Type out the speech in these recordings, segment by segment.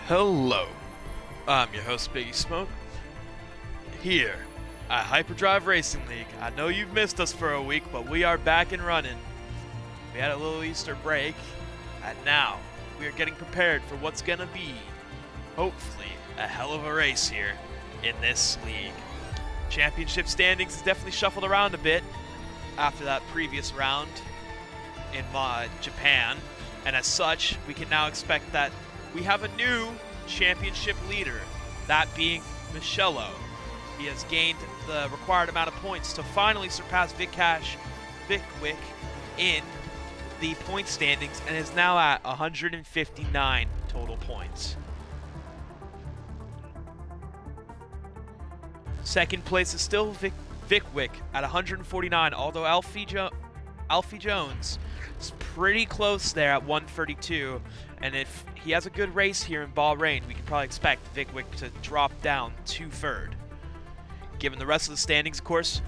Hello, I'm your host Biggie Smoke, here at Hyperdrive Racing League. I know you've missed us for a week, but we are back and running. We had a little Easter break, and now we are getting prepared for what's gonna be, hopefully, a hell of a race here in this league. Championship standings definitely shuffled around a bit after that previous round in Japan, and as such, we can now expect that we have a new championship leader, that being Michello. He has gained the required amount of points to finally surpass Vickwick in the point standings and is now at 159 total points. Second place is still Vickwick at 149, although Alfie Jones is pretty close there at 132, and if he has a good race here in Bahrain, we can probably expect Vickwick to drop down to third. Given the rest of the standings, of course,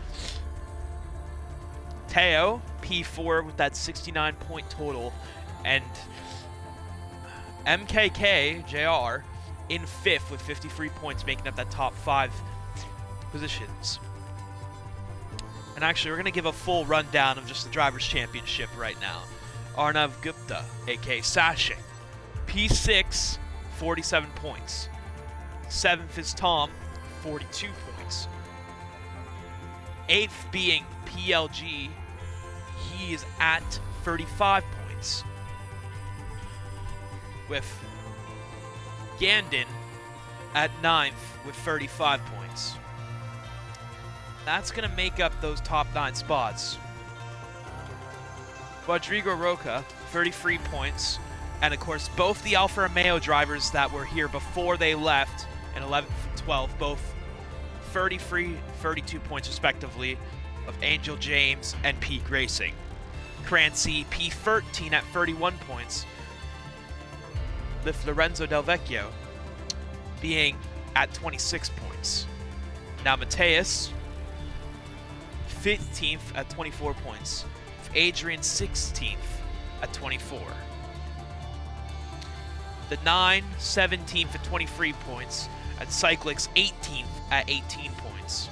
Teo, P4 with that 69 point total, and MKK, JR, in 5th with 53 points, making up that top 5 positions. And actually, we're going to give a full rundown of just the Drivers' Championship right now. Arnav Gupta, aka Sashing, P6, 47 points. 7th is Tom, 42 points. 8th being PLG, he is at 35 points. With Gandon at 9th with 35 points. That's going to make up those top 9 spots. Rodrigo Roca, 33 points. And of course, both the Alfa Romeo drivers that were here before they left in 11th and 12th, both 33, 32 points respectively, of Angel James and Peak Racing. Crancy, P13 at 31 points, with Lorenzo Del Vecchio being at 26 points. Now Mateus, 15th at 24 points, with Adrian 16th at 24. The 9, 17th at 23 points, and Cyclics 18th at 18 points,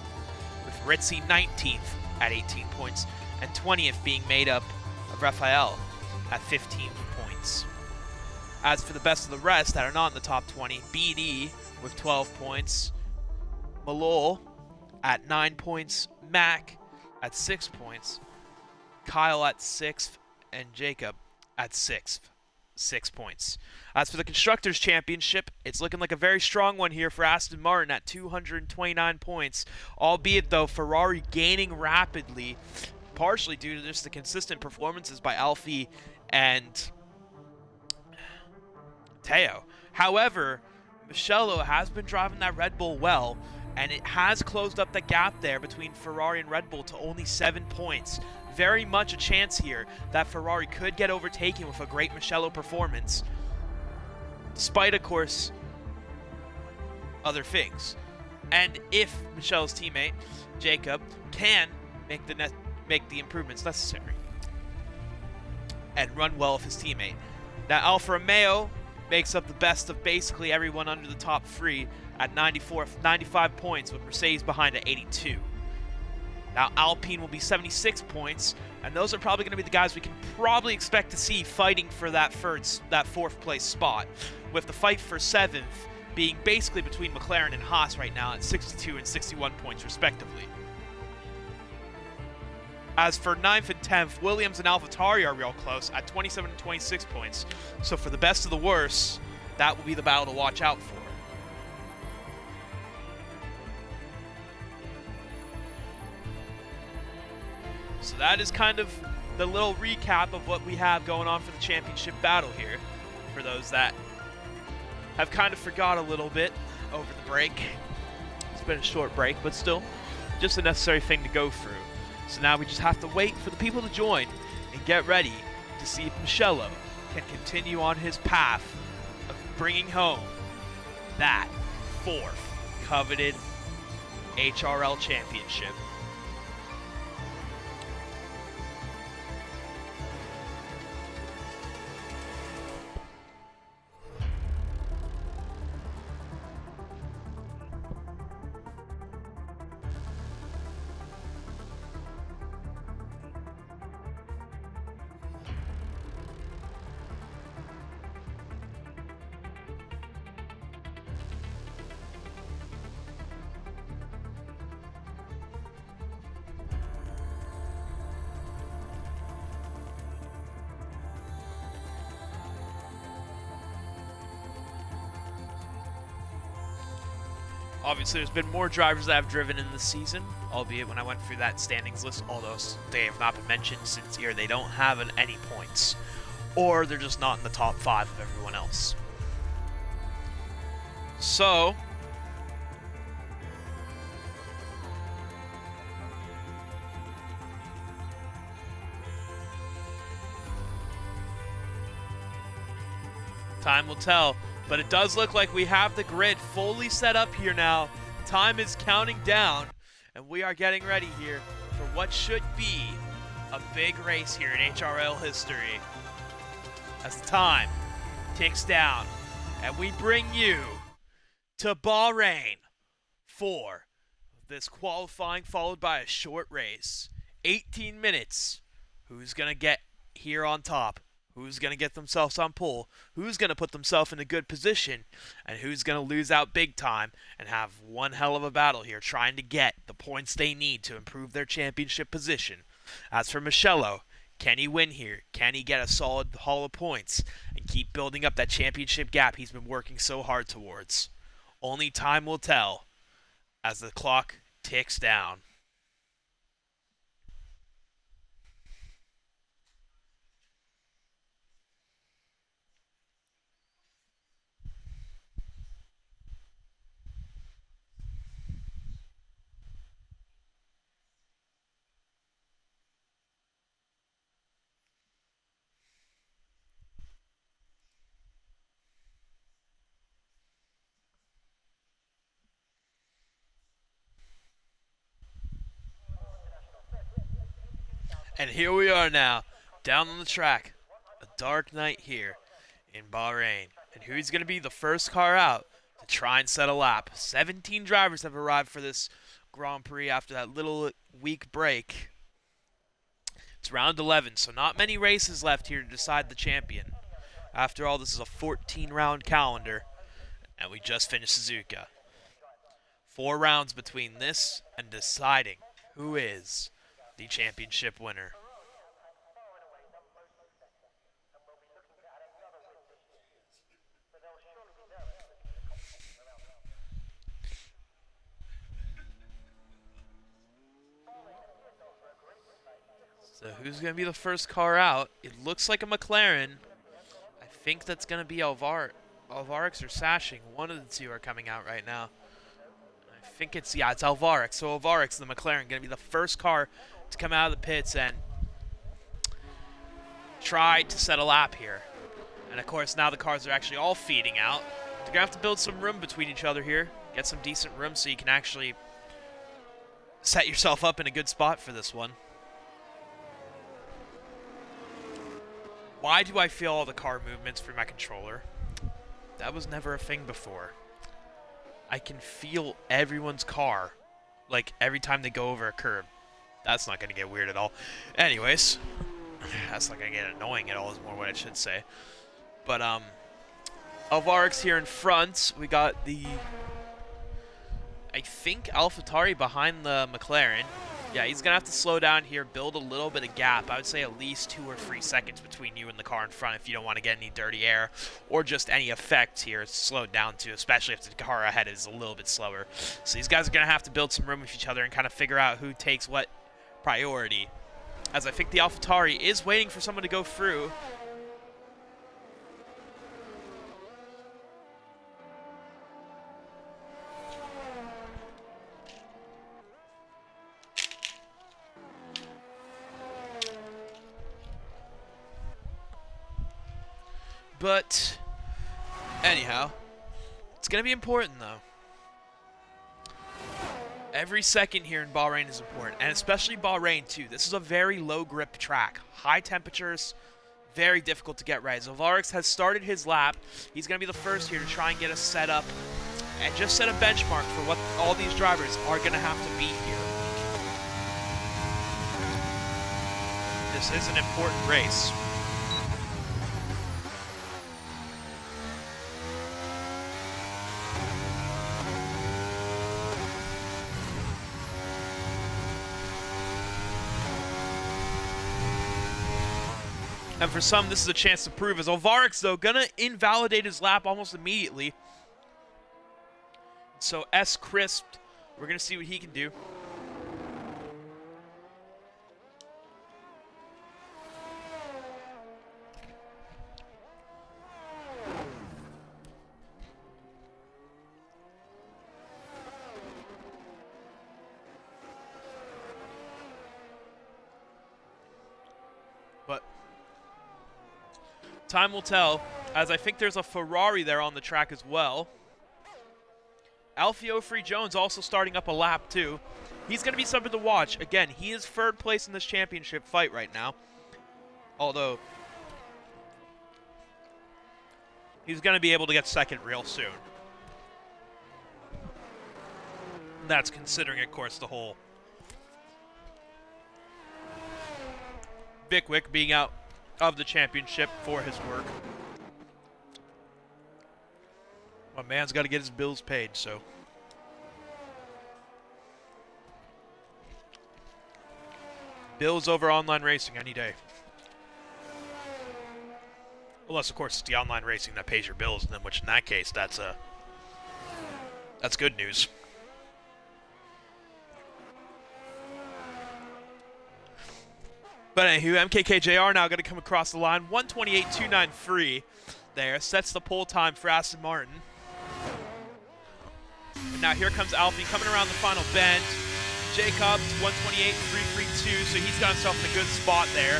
with Ritzy 19th at 18 points, and 20th being made up of Rafael at 15 points. As for the best of the rest that are not in the top 20, BD with 12 points, Malol at 9 points, Mac at 6 points, Kyle at 6th, and Jacob at 6th. 6 points. As for the Constructors' Championship, it's looking like a very strong one here for Aston Martin at 229 points, albeit though Ferrari gaining rapidly, partially due to just the consistent performances by Alfie and Teo. However, Michello has been driving that Red Bull well, and it has closed up the gap there between Ferrari and Red Bull to only 7 points. Very much a chance here that Ferrari could get overtaken with a great Michello performance, despite, of course, other things. And if Michello's teammate, Jacob, can make the improvements necessary and run well with his teammate. Now, Alfa Romeo makes up the best of basically everyone under the top 3 at 95 points, with Mercedes behind at 82. Now, Alpine will be 76 points, and those are probably going to be the guys we can probably expect to see fighting for that 4th place spot, with the fight for 7th being basically between McLaren and Haas right now at 62 and 61 points respectively. As for 9th and 10th, Williams and AlphaTauri are real close at 27 and 26 points, so for the best of the worst, that will be the battle to watch out for. So that is kind of the little recap of what we have going on for the championship battle here, for those that have kind of forgot a little bit over the break. It's been a short break, but still just a necessary thing to go through. So now we just have to wait for the people to join and get ready to see if Michello can continue on his path of bringing home that 4th coveted HRL championship. Obviously, there's been more drivers that have driven in this season, albeit when I went through that standings list, although they have not been mentioned since here they don't have any points, or they're just not in the top 5 of everyone else. So, time will tell, but it does look like we have the grid fully set up here now. Time is counting down, and we are getting ready here for what should be a big race here in HRL history. As the time ticks down, and we bring you to Bahrain for this qualifying followed by a short race. 18 minutes. Who's going to get here on top? Who's going to get themselves on pole? Who's going to put themselves in a good position? And who's going to lose out big time and have one hell of a battle here trying to get the points they need to improve their championship position? As for Michello, can he win here? Can he get a solid haul of points and keep building up that championship gap he's been working so hard towards? Only time will tell as the clock ticks down. And here we are now, down on the track. A dark night here in Bahrain. And who's going to be the first car out to try and set a lap? 17 drivers have arrived for this Grand Prix after that little week break. It's round 11, so not many races left here to decide the champion. After all, this is a 14-round calendar, and we just finished Suzuka. 4 rounds between this and deciding who is the championship winner. So who's going to be the first car out? It looks like a McLaren. I think that's going to be Alvarix or Sashing. One of the two are coming out right now. I think it's Alvarix. So Alvarix, the McLaren, going to be the first car to come out of the pits and try to set a lap here. And of course, now the cars are actually all feeding out. They're going to have to build some room between each other here. Get some decent room so you can actually set yourself up in a good spot for this one. Why do I feel all the car movements through my controller? That was never a thing before. I can feel everyone's car, like, every time they go over a curb. That's not going to get weird at all. Anyways, that's not going to get annoying at all is more what I should say. But, Alvarix here in front. We got the, I think, AlphaTauri behind the McLaren. Yeah, he's going to have to slow down here, build a little bit of gap. I would say at least 2 or 3 seconds between you and the car in front if you don't want to get any dirty air or just any effect here. It's slowed down too, especially if the car ahead is a little bit slower. So these guys are going to have to build some room with each other and kind of figure out who takes what priority. As I think the AlphaTauri is waiting for someone to go through. But, anyhow, it's going to be important, though. Every second here in Bahrain is important, and especially Bahrain, too. This is a very low-grip track. High temperatures, very difficult to get right. Alvarix has started his lap. He's going to be the first here to try and get us set up and just set a benchmark for what all these drivers are going to have to be here. This is an important race. And for some, this is a chance to prove. As Alvarix, though, gonna invalidate his lap almost immediately. So S Crisp, we're going to see what he can do. But time will tell, as I think there's a Ferrari there on the track as well. Alfio Free Jones also starting up a lap too. He's going to be something to watch. Again, he is third place in this championship fight right now. Although, he's going to be able to get second real soon. That's considering, of course, the whole Bickwick being out of the championship for his work. My man's got to get his bills paid, so. Bills over online racing any day. Unless, of course, it's the online racing that pays your bills, and then which in that case, that's good news. But anywho, MKKJR now going to come across the line. 128.293 there. Sets the pole time for Aston Martin. And now here comes Alfie coming around the final bend. Jacobs, 128.332, so he's got himself in a good spot there.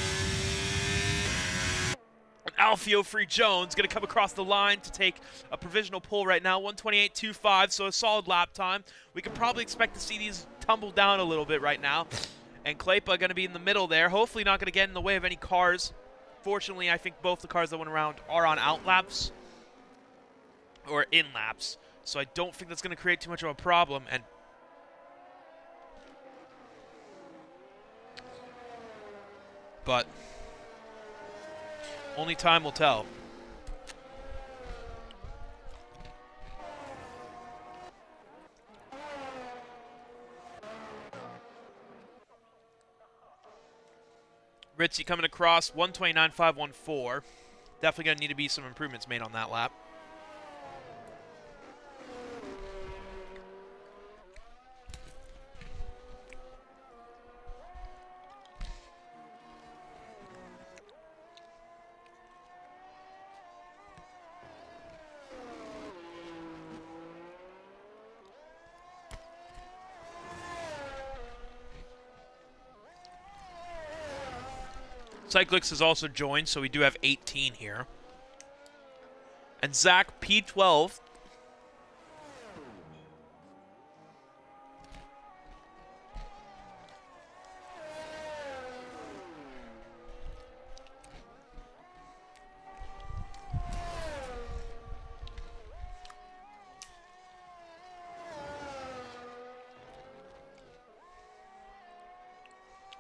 And Alfio Free Jones going to come across the line to take a provisional pole right now. 128.25, so a solid lap time. We could probably expect to see these tumble down a little bit right now. And Klaipa going to be in the middle there. Hopefully not going to get in the way of any cars. Fortunately, I think both the cars that went around are on out laps. Or in laps. So I don't think that's going to create too much of a problem. But only time will tell. Ritzy coming across, 129.514. Definitely going to need to be some improvements made on that lap. Cyclix has also joined, so we do have 18 here. And Zach, P12.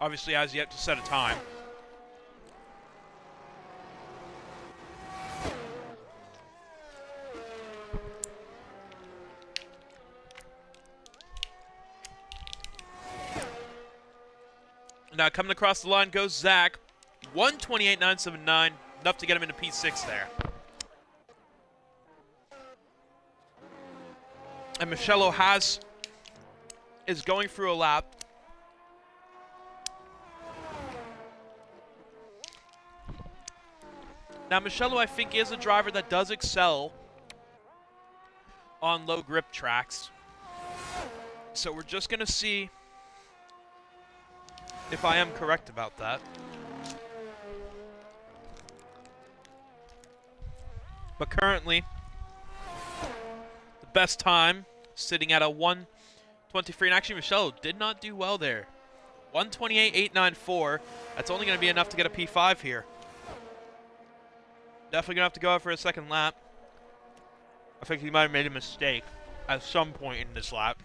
Obviously has yet to set a time. Now coming across the line goes Zach. 128.979, enough to get him into P6 there. And Michello is going through a lap. Now Michello, I think, is a driver that does excel on low grip tracks. So we're just going to see if I am correct about that. But currently, the best time sitting at a 1:23, and actually Michelle did not do well there. 1:28.894. That's only going to be enough to get a P5 here. Definitely going to have to go out for a second lap. I think he might have made a mistake at some point in this lap.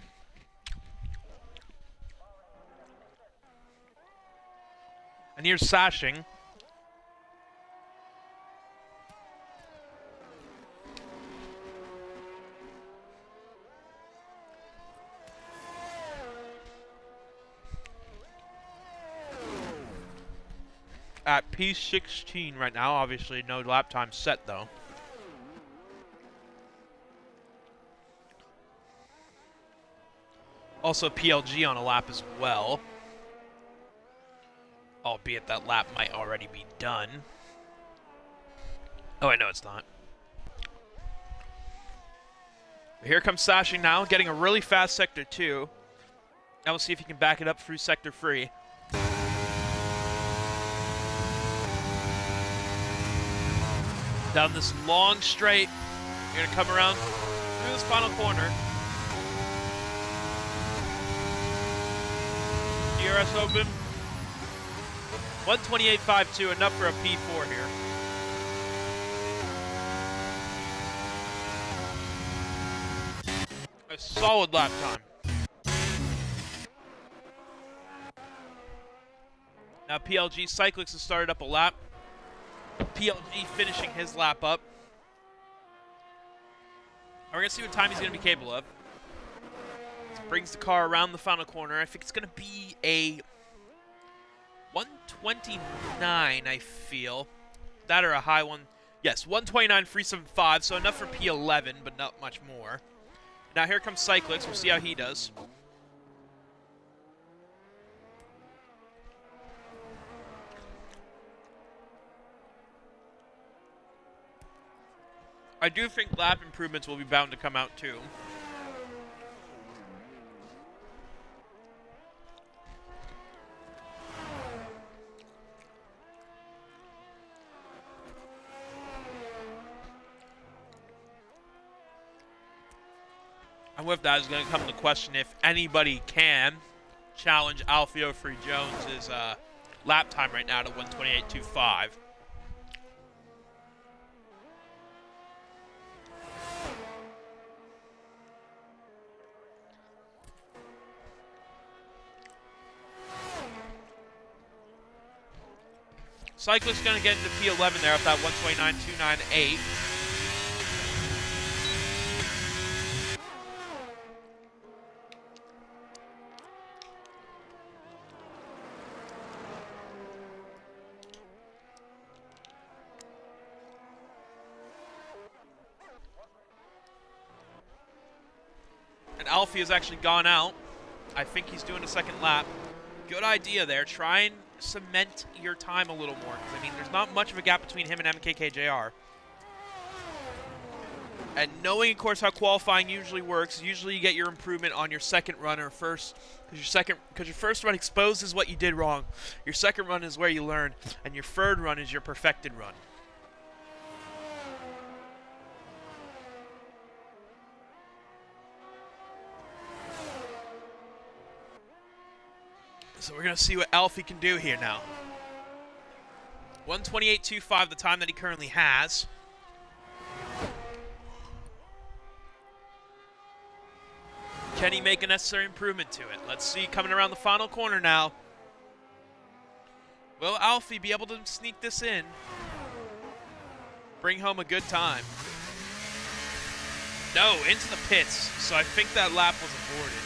And here's Sashing. At P16 right now. Obviously no lap time set though. Also PLG on a lap as well. Albeit that lap might already be done. Oh, I know it's not. Here comes Sashing now, getting a really fast Sector 2. Now we'll see if he can back it up through Sector 3. Down this long straight. You're going to come around through this final corner. DRS open. 128.52, enough for a P4 here. A solid lap time. Now PLG Cyclics has started up a lap. PLG finishing his lap up. And we're going to see what time he's going to be capable of. Brings the car around the final corner. I think it's going to be a 129, I feel. That or a high one. Yes, 129.375, so enough for P11, but not much more. Now here comes Cyclics. We'll see how he does. I do think lap improvements will be bound to come out too. And with that is going to come the question if anybody can challenge Alfio Free Jones' lap time right now to 128.25. Cyclist's going to get into P11 there with that 129.298. And Alfie has actually gone out. I think he's doing a second lap. Good idea there. Try and cement your time a little more. I mean, there's not much of a gap between him and MKKJR. And knowing, of course, how qualifying usually works, usually you get your improvement on your second run or first, because your first run exposes what you did wrong. Your second run is where you learn, and your third run is your perfected run. So we're going to see what Alfie can do here now. 128.25, the time that he currently has. Can he make a necessary improvement to it? Let's see, coming around the final corner now. Will Alfie be able to sneak this in? Bring home a good time. No, into the pits. So I think that lap was aborted.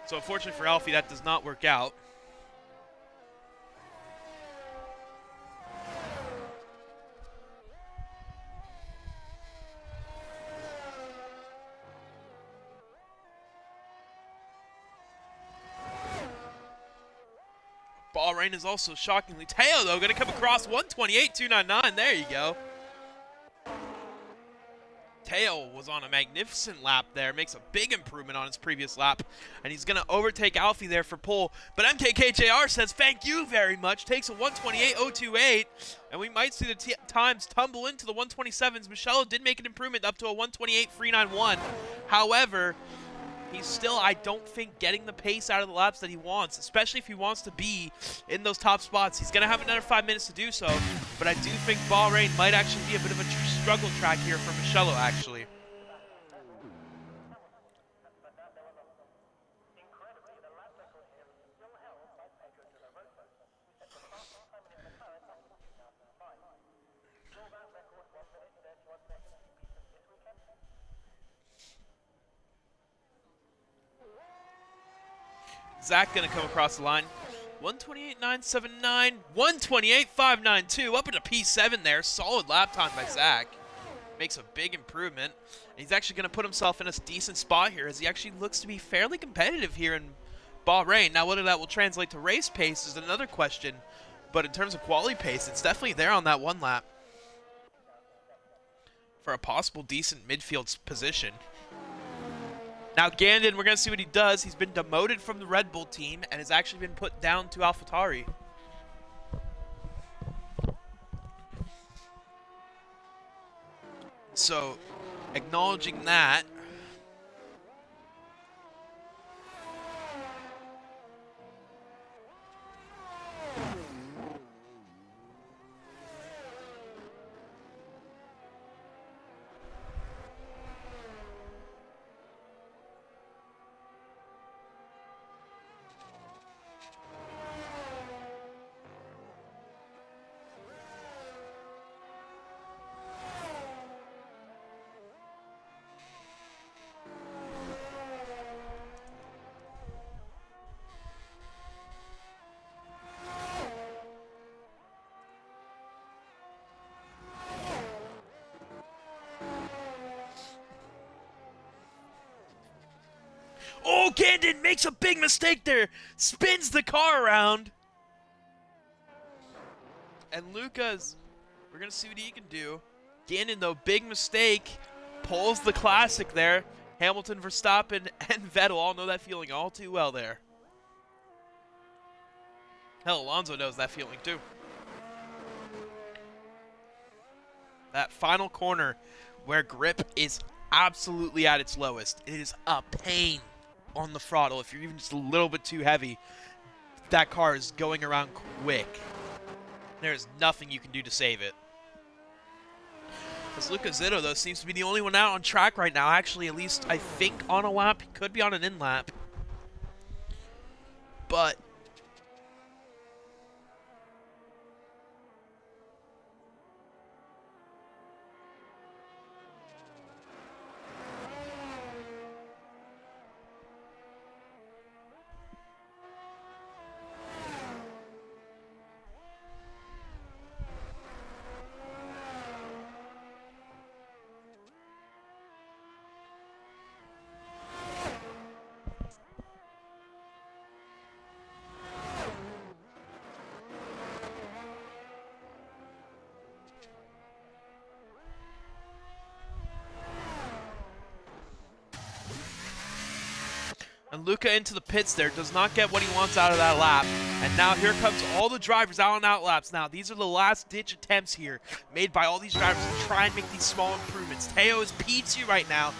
So unfortunately for Alfie, that does not work out. Bahrain is also shockingly. Teo, though, going to come across 128.299. There you go. Teo was on a magnificent lap there. Makes a big improvement on his previous lap. And he's going to overtake Alfie there for pole. But MKKJR says, thank you very much. Takes a 128.028. And we might see the times tumble into the 127s. Michelle did make an improvement up to a 128.391. However, he's still, I don't think, getting the pace out of the laps that he wants, especially if he wants to be in those top spots. He's going to have another 5 minutes to do so, but I do think Bahrain might actually be a bit of a struggle track here for Michello, actually. Zach going to come across the line. 128.979, 128.592, up into P7 there. Solid lap time by Zach. Makes a big improvement. He's actually going to put himself in a decent spot here as he actually looks to be fairly competitive here in Bahrain. Now, whether that will translate to race pace is another question, but in terms of quality pace, it's definitely there on that one lap for a possible decent midfield position. Now, Gandon, we're going to see what he does. He's been demoted from the Red Bull team and has actually been put down to AlphaTauri. So, acknowledging that, oh, Gandon makes a big mistake there. Spins the car around. And Lucas, we're going to see what he can do. Gandon, though, big mistake. Pulls the classic there. Hamilton, Verstappen, and Vettel all know that feeling all too well there. Hell, Alonso knows that feeling too. That final corner where grip is absolutely at its lowest. It is a pain on the throttle. If you're even just a little bit too heavy, that car is going around quick. There's nothing you can do to save it. Because Luca Zito, though, seems to be the only one out on track right now. Actually, at least I think on a lap. He could be on an in-lap. But and Luca into the pits there, does not get what he wants out of that lap. And now here comes all the drivers out on out laps. Now, these are the last-ditch attempts here made by all these drivers to try and make these small improvements. Teo is P2 right now.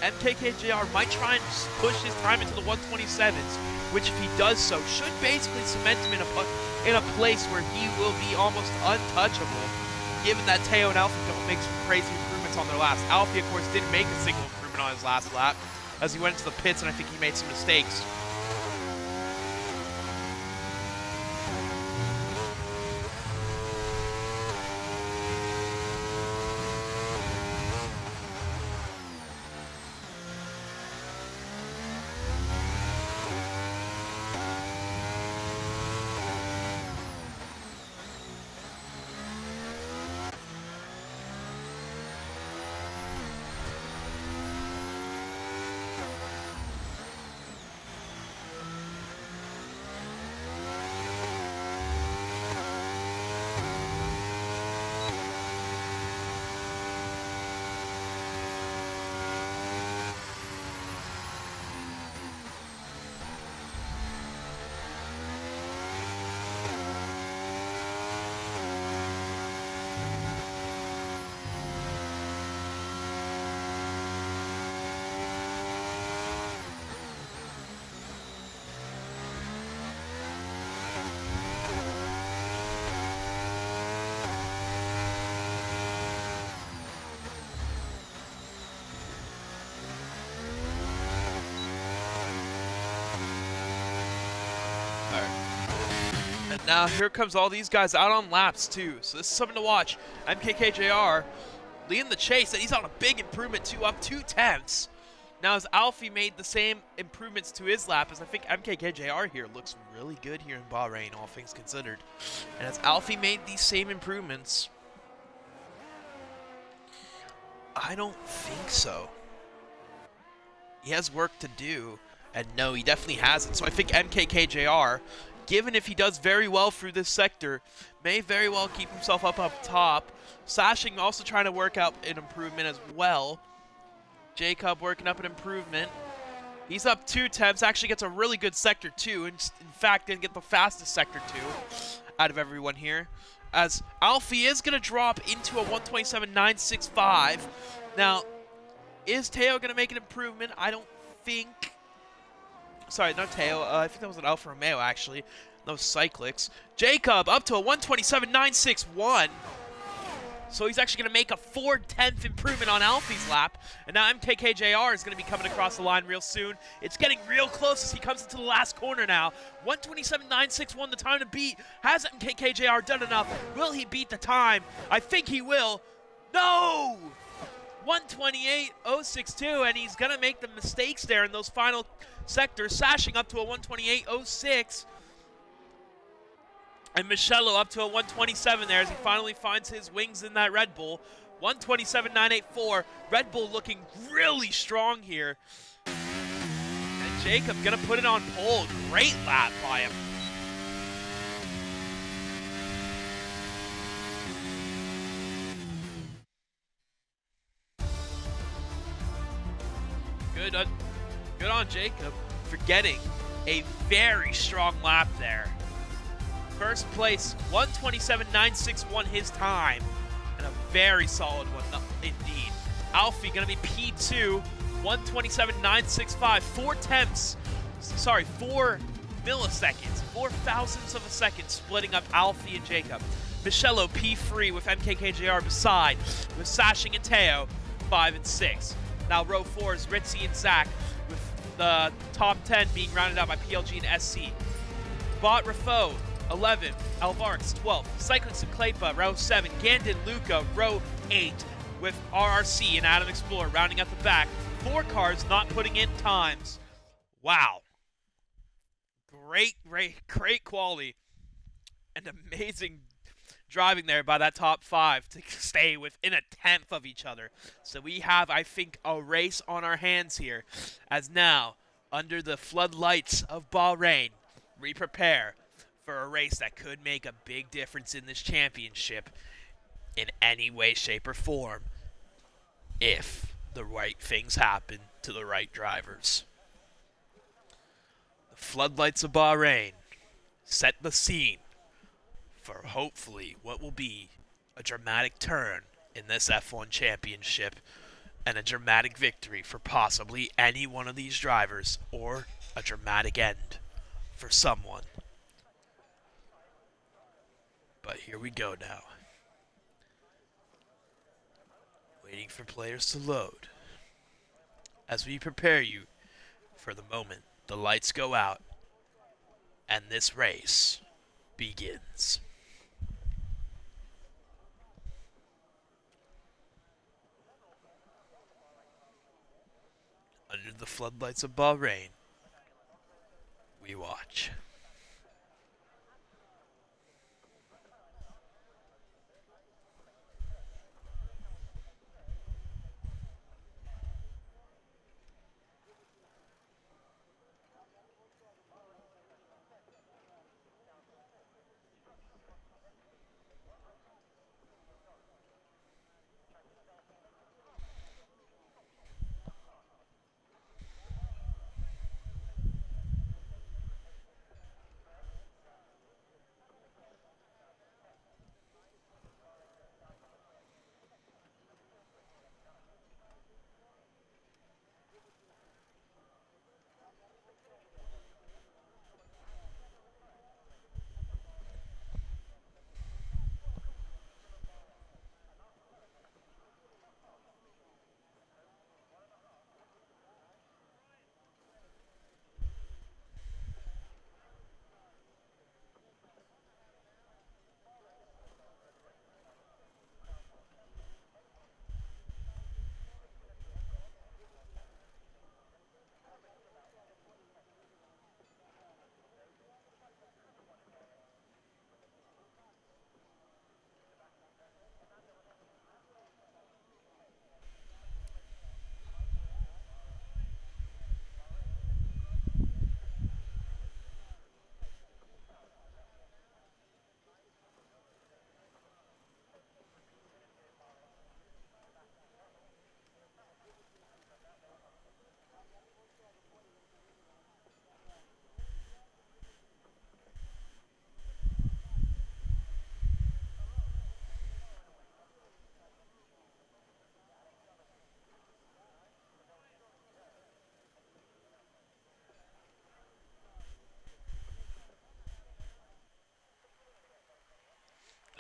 MKKJR might try and push his time into the 127s, which if he does so, should basically cement him in a place where he will be almost untouchable, given that Teo and Alfie don't make some crazy improvements on their laps. Alfie, of course, didn't make a single improvement on his last lap, as he went into the pits, and I think he made some mistakes. And now here comes all these guys out on laps too, so this is something to watch. MKKJR leading the chase, and he's on a big improvement too, up 2 tenths. Now, as Alfie made the same improvements to his lap, as I think MKKJR here looks really good here in Bahrain, all things considered. And as Alfie made these same improvements, I don't think so. He has work to do, and no, he definitely hasn't. So I think MKKJR, given if he does very well through this sector, may very well keep himself up top. Sashing also trying to work out an improvement as well. Jacob working up an improvement. He's up 2 temps, actually gets a really good sector 2, and in fact didn't get the fastest sector 2 out of everyone here. As Alfie is going to drop into a 127.965. Now, is Teo going to make an improvement? I don't think. Sorry, not Teo. I think that was an Alfa Romeo, actually. No Cyclics. Jacob up to a 127.961. So he's actually going to make a 4/10th improvement on Alfie's lap. And now MKKJR is going to be coming across the line real soon. It's getting real close as he comes into the last corner now. 127.961, the time to beat. Has MKKJR done enough? Will he beat the time? I think he will. No! 128.062, and he's going to make the mistakes there in those final sectors, sashing up to a 128.06. And Michello up to a 127 there as he finally finds his wings in that Red Bull. 127.984. Red Bull looking really strong here. And Jacob going to put it on pole. Great lap by him. Good on Jacob for getting a very strong lap there. First place, 127.961 his time, and a very solid one indeed. Alfie going to be P2, 127.965, 4 milliseconds, 4 thousandths of a second, splitting up Alfie and Jacob. Michello P3 with MKKJR beside, with Sashing and Teo, 5 and 6. Now row 4 is Ritzy and Zach, with the top 10 being rounded out by PLG and SC. Bot Rafo, 11, Alvarez, 12, Cyclics and Claypa, row 7, Gandon, Luca, row 8, with RRC and Adam Explorer rounding out the back. 4 cars not putting in times. Wow. Great quality. And amazing driving there by that top 5 to stay within a 10th of each other. So we have, I think, a race on our hands here. As now, under the floodlights of Bahrain, we prepare for a race that could make a big difference in this championship in any way, shape, or form if the right things happen to the right drivers. The floodlights of Bahrain set the scene for hopefully what will be a dramatic turn in this F1 championship and a dramatic victory for possibly any one of these drivers, or a dramatic end for someone. But here we go now. Waiting for players to load. As we prepare you for the moment the lights go out and this race begins. Under the floodlights of Bahrain, we watch.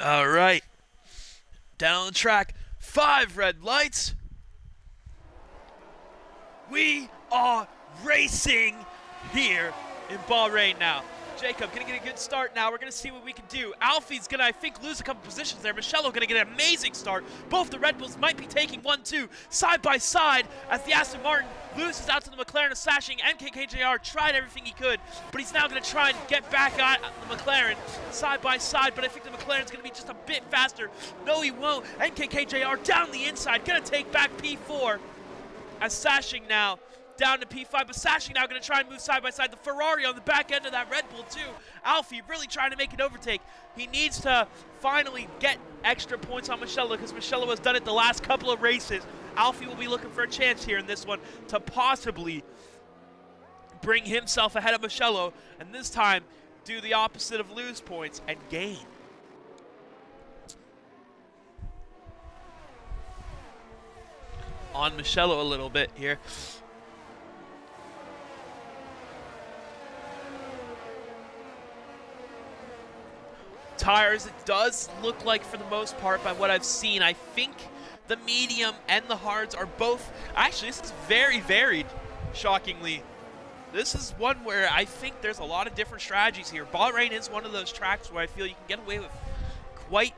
All right. Down on the track. 5 red lights. We are racing here in Bahrain now. Jacob gonna get a good start now. We're gonna see what we can do. Alfie's gonna, I think, lose a couple positions there. Michello gonna get an amazing start. Both the Red Bulls might be taking 1-2 side by side as the Aston Martin loses out to the McLaren Slashing. MKKJR tried everything he could, but he's now gonna try and get back at the McLaren side by side, but I think the McLaren's gonna be just a bit faster. No, he won't. MKKJR down the inside, gonna take back P4 as Slashing now down to P5, but Slashing now going to try and move side by side. The Ferrari on the back end of that Red Bull too. Alfie really trying to make an overtake. He needs to finally get extra points on Michello because Michello has done it the last couple of races. Alfie will be looking for a chance here in this one to possibly bring himself ahead of Michello, and this time do the opposite of lose points and gain. On Michello a little bit here. Tires, it does look like, for the most part, by what I've seen, I think the medium and the hards are both, actually this is very varied, shockingly. This is one where I think there's a lot of different strategies here. Bahrain is one of those tracks where I feel you can get away with quite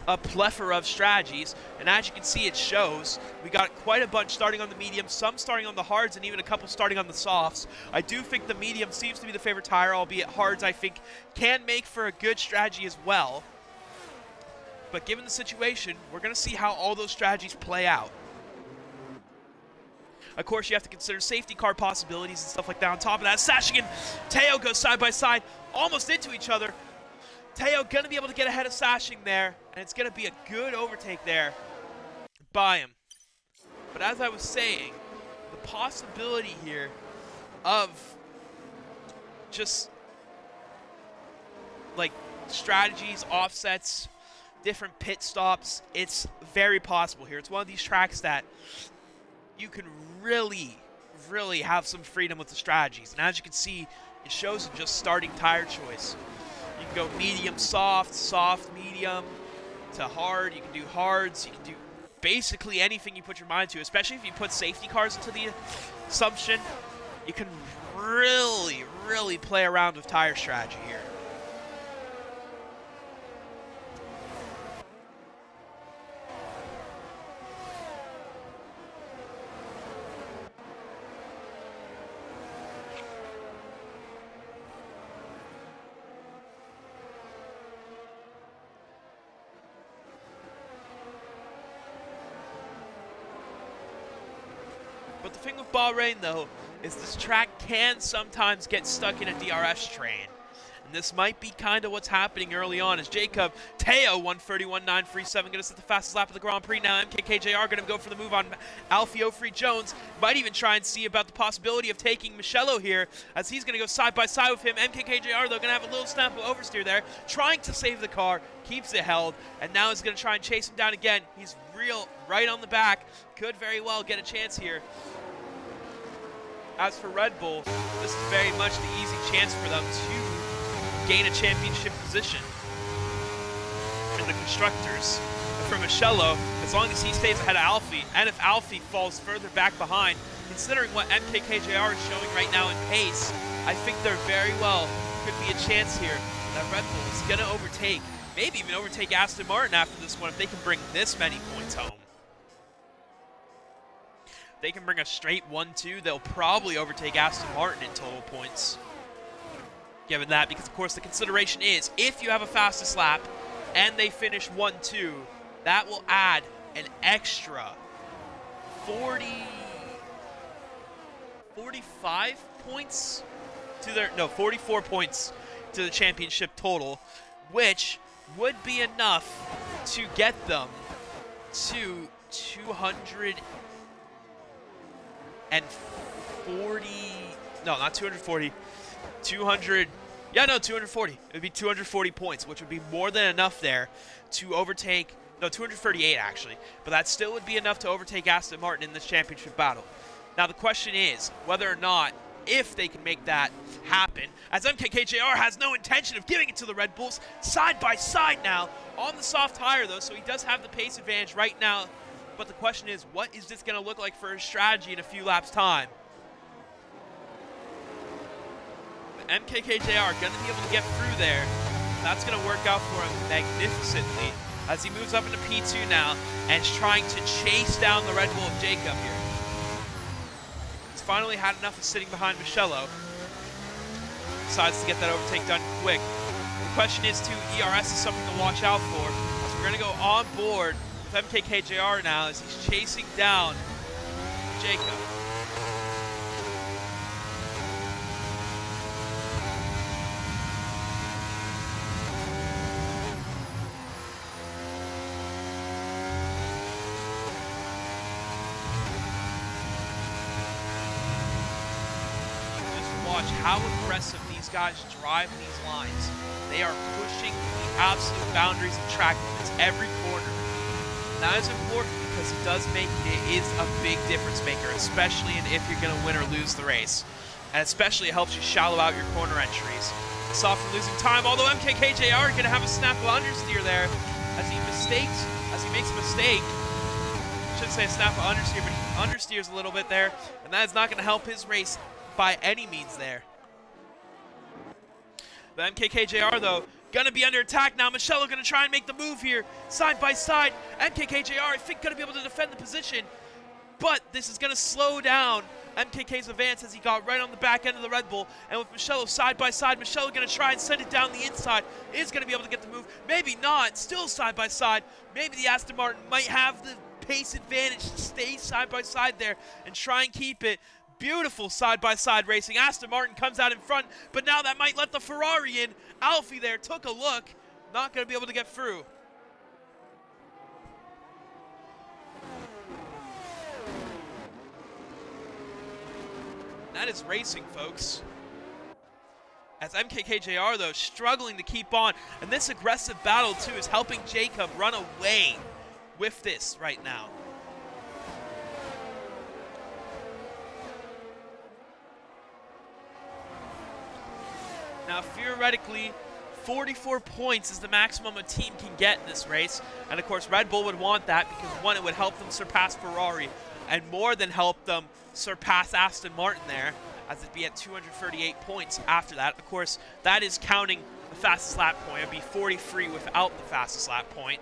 a plethora of strategies, and as you can see, it shows. We got quite a bunch starting on the medium, some starting on the hards, and even a couple starting on the softs. I do think the medium seems to be the favorite tire, albeit hards I think can make for a good strategy as well. But given the situation, we're going to see how all those strategies play out. Of course, you have to consider safety car possibilities and stuff like that. On top of that, Slashing and Teo go side by side, almost into each other. Teo going to be able to get ahead of Slashing there, and it's going to be a good overtake there by him. But as I was saying, the possibility here of just like strategies, offsets, different pit stops, it's very possible here. It's one of these tracks that you can really have some freedom with the strategies. And as you can see, it shows in just starting tire choice. You can go medium, soft, soft, medium, to hard. You can do hards. You can do basically anything you put your mind to, especially if you put safety cars into the assumption. You can really play around with tire strategy here. But the thing with Bahrain, though, is this track can sometimes get stuck in a DRS train. And this might be kind of what's happening early on as Jacob Teo, 131.937, going to set the fastest lap of the Grand Prix now. MKKJR going to go for the move on Alfie Jones. Might even try and see about the possibility of taking Michello here as he's going to go side by side with him. MKKJR, though, going to have a little snap of oversteer there, trying to save the car, keeps it held, and now is going to try and chase him down again. He's right on the back, could very well get a chance here. As for Red Bull, this is very much the easy chance for them to gain a championship position in the Constructors. And for Michello, as long as he stays ahead of Alfie, and if Alfie falls further back behind, considering what MKKJR is showing right now in pace, I think there very well could be a chance here that Red Bull is going to overtake, maybe even overtake Aston Martin after this one if they can bring this many points home. They can bring a straight 1-2, they'll probably overtake Aston Martin in total points. Given that, because of course the consideration is, if you have a fastest lap and they finish 1-2, that will add an extra 45 points to their, no, 44 points to the championship total, which would be enough to get them to 240, no, not 240, 200, yeah, no, 240. It would be 240 points, which would be more than enough there to overtake, no, 238 actually, but that still would be enough to overtake Aston Martin in this championship battle. Now the question is whether or not if they can make that happen, as MKKJR has no intention of giving it to the Red Bulls. Side by side now on the soft tire, though, so he does have the pace advantage right now. But the question is, what is this going to look like for his strategy in a few laps' time? MKKJR going to be able to get through there. That's going to work out for him magnificently as he moves up into P2 now and is trying to chase down the Red Bull of Jacob here. He's finally had enough of sitting behind Michello. Decides to get that overtake done quick. The question is, too, ERS is something to watch out for. So we're going to go on board with MKKJR now as he's chasing down Jacob. Watch how aggressive these guys drive these lines. They are pushing the absolute boundaries of track limits every corner. And that is important because it is a big difference maker, especially if you're going to win or lose the race. And especially it helps you shallow out your corner entries. It's off from losing time, although MKKJR going to have a snap of understeer there as he makes a mistake. I shouldn't say a snap of understeer, but he understeers a little bit there, and that is not going to help his race by any means there. The MKKJR, though, gonna be under attack now. Michello gonna try and make the move here, side by side. MKKJR, I think, gonna be able to defend the position, but this is gonna slow down MKK's advance as he got right on the back end of the Red Bull. And with Michello side by side, Michello gonna try and send it down the inside. Is gonna be able to get the move, maybe not. Still side by side. Maybe the Aston Martin might have the pace advantage to stay side by side there and try and keep it. Beautiful side-by-side racing. Aston Martin comes out in front, but now that might let the Ferrari in. Alfie there took a look. Not going to be able to get through. That is racing, folks. As MKKJR, though, struggling to keep on. And this aggressive battle, too, is helping Jacob run away with this right now. Now, theoretically, 44 points is the maximum a team can get in this race. And, of course, Red Bull would want that because, one, it would help them surpass Ferrari and more than help them surpass Aston Martin there, as it'd be at 238 points after that. Of course, that is counting the fastest lap point. It'd be 43 without the fastest lap point.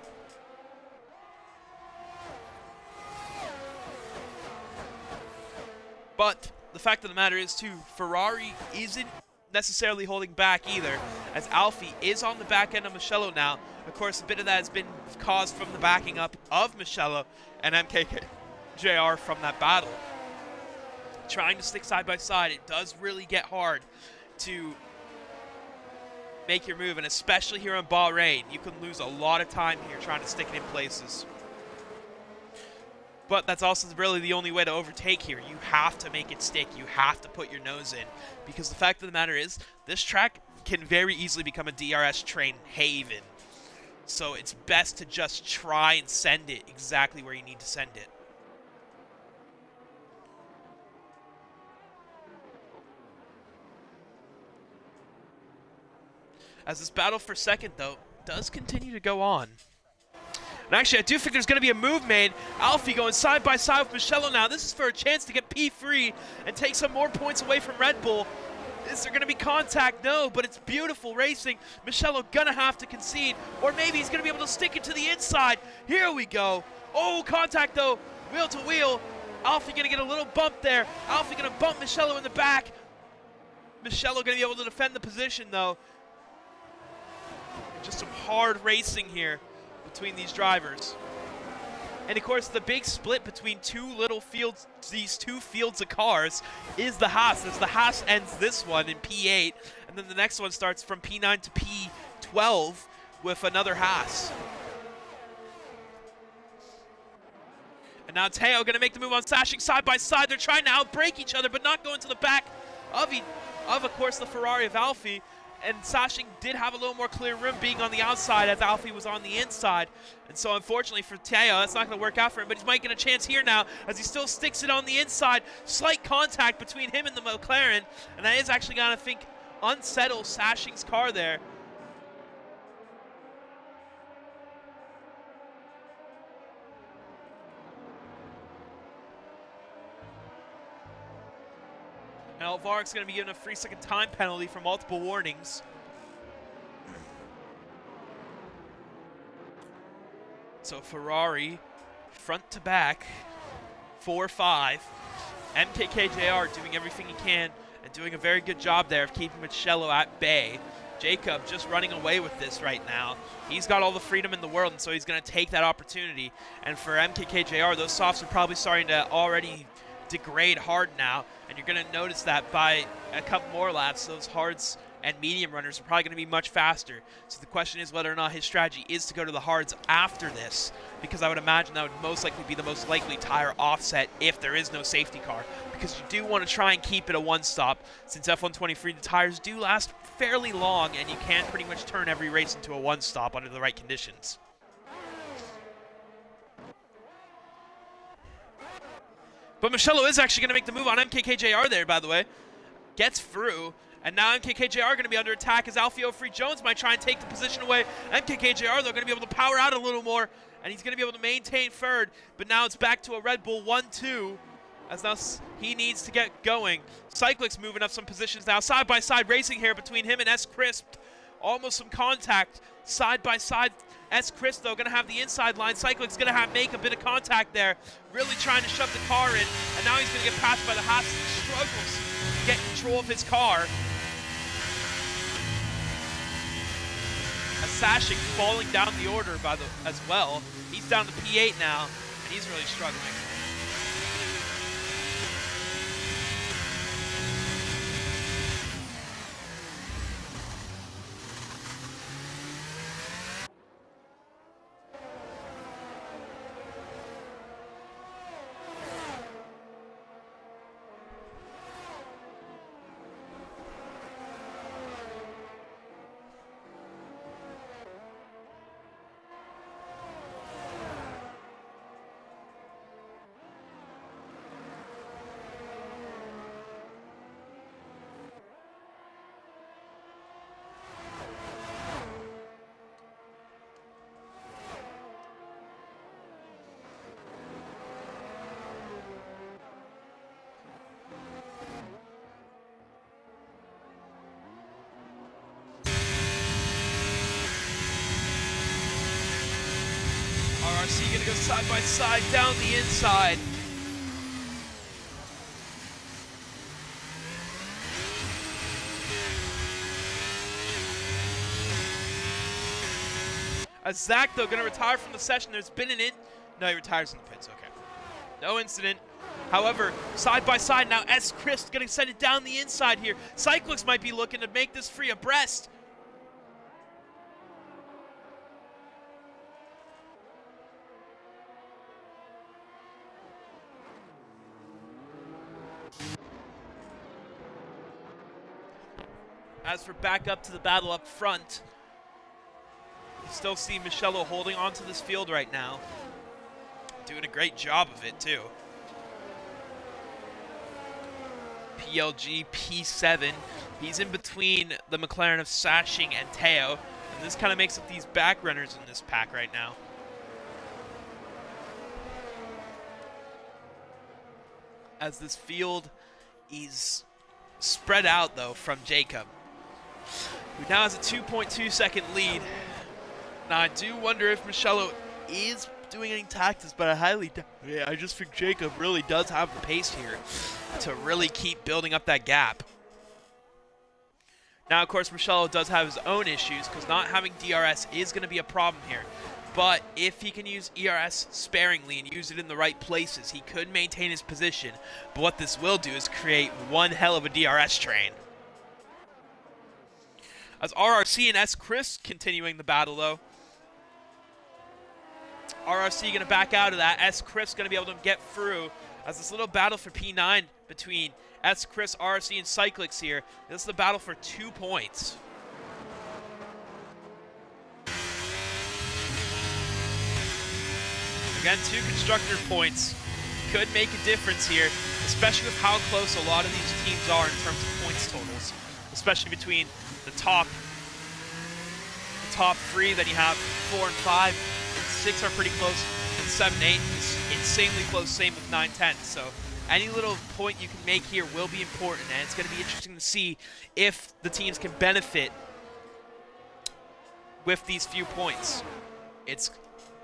But the fact of the matter is, too, Ferrari isn't necessarily holding back either, as Alfie is on the back end of Michello now. Of course, a bit of that has been caused from the backing up of Michello and MKKJR from that battle. Trying to stick side by side, it does really get hard to make your move, and especially here in Bahrain, you can lose a lot of time here trying to stick it in places. But that's also really the only way to overtake here. You have to make it stick. You have to put your nose in. Because the fact of the matter is, this track can very easily become a DRS train haven. So it's best to just try and send it exactly where you need to send it. As this battle for second, though, does continue to go on. And actually, I do think there's going to be a move made. Alfie going side by side with Michello now. This is for a chance to get P3 and take some more points away from Red Bull. Is there going to be contact? No, but it's beautiful racing. Michello going to have to concede, or maybe he's going to be able to stick it to the inside. Here we go. Oh, contact though, wheel to wheel. Alfie going to get a little bump there. Alfie going to bump Michello in the back. Michello going to be able to defend the position though. Just some hard racing here between these drivers. And of course, the big split between these two fields of cars is the Haas, as the Haas ends this one in P8, and then the next one starts from P9 to P12 with another Haas. And now Teo going to make the move on Sashing side by side. They're trying to outbrake each other, but not go into the back of course, the Ferrari of Alfie. and Sashing did have a little more clear room being on the outside as Alfie was on the inside. And so unfortunately for Teo, that's not going to work out for him, but he's making a chance here now as he still sticks it on the inside. Slight contact between him and the McLaren, and that is actually going to, think, unsettle Sashing's car there. And Alvaric's going to be given a 3-second time penalty for multiple warnings. So Ferrari, front to back, 4-5. MKKJR doing everything he can and doing a very good job there of keeping Michello at bay. Jacob just running away with this right now. He's got all the freedom in the world, and so he's going to take that opportunity. And for MKKJR, those softs are probably starting to already degrade hard now, and you're going to notice that by a couple more laps, those hards and medium runners are probably going to be much faster. So the question is whether or not his strategy is to go to the hards after this, because I would imagine that would most likely be the most likely tire offset if there is no safety car, because you do want to try and keep it a one-stop, since F123, the tires do last fairly long, and you can pretty much turn every race into a one-stop under the right conditions. But Michello is actually going to make the move on MKKJR there, by the way. Gets through, and now MKKJR going to be under attack as Alfio Free Jones might try and take the position away. MKKJR, they're going to be able to power out a little more, and he's going to be able to maintain third. But now it's back to a Red Bull 1-2, as now he needs to get going. Cyclics moving up some positions now. Side-by-side racing here between him and S. Crisp. Almost some contact. Side-by-side. S. Chris, though, going to have the inside line. Cyclic's going to make a bit of contact there. Really trying to shove the car in. And now he's going to get passed by the Haas. He struggles to get control of his car. As Sashing falling down the order as well. He's down to P8 now, and he's really struggling. RC gonna go side by side down the inside. As Zach, though, gonna retire from the session. There's been no, he retires in the pits, okay. No incident. However, side by side now, S. Chris gonna send it down the inside here. Cyclics might be looking to make this free abreast. As for back up to the battle up front, you still see Michello holding on to this field right now. Doing a great job of it, too. PLG P7. He's in between the McLaren of Sashing and Teo. And this kind of makes up these back runners in this pack right now. As this field is spread out, though, from Jacob, who now has a 2.2 second lead. Now, I do wonder if Michello is doing any tactics, but I just think Jacob really does have the pace here to really keep building up that gap. Now, of course, Michello does have his own issues, because not having DRS is going to be a problem here. But if he can use ERS sparingly and use it in the right places, he could maintain his position. But what this will do is create one hell of a DRS train. As RRC and S. Chris continuing the battle, though. RRC going to back out of that. S. Chris going to be able to get through. As this little battle for P9 between S. Chris, RRC, and Cyclics here. This is the battle for 2 points. Again, 2 constructor points could make a difference here, especially with how close a lot of these teams are in terms of points totals, especially between the top 3. Then you have 4 and 5, and 6 are pretty close, and 7 and 8 is insanely close. Same with 9, 10. So any little point you can make here will be important, and it's going to be interesting to see if the teams can benefit with these few points. It's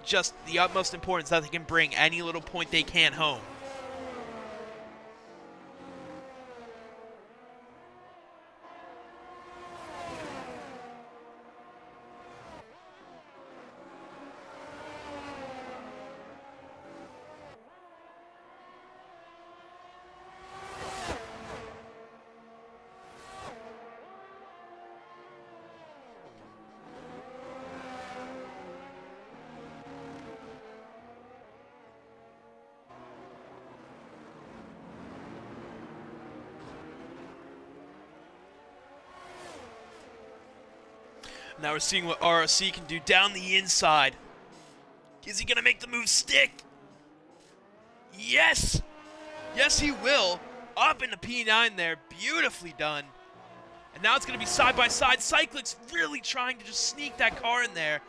just the utmost importance that they can bring any little point they can home. Now we're seeing what RRC can do down the inside. Is he going to make the move stick? Yes! Yes, he will. Up into P9 there. Beautifully done. And now it's going to be side by side. Cyclic's really trying to just sneak that car in there.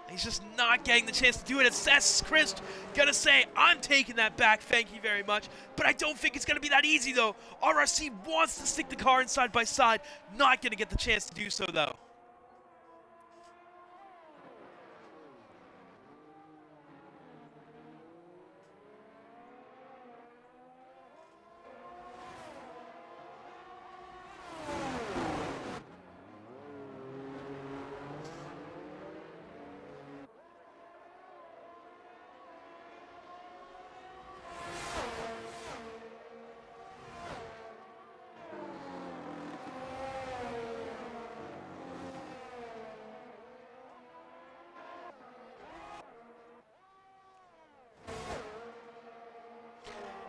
He's just not getting the chance to do it. It's Chris gonna say, I'm taking that back, thank you very much. But I don't think it's gonna be that easy though. RRC wants to stick the car in side by side. Not gonna get the chance to do so though.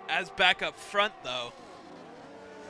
As back up front, though,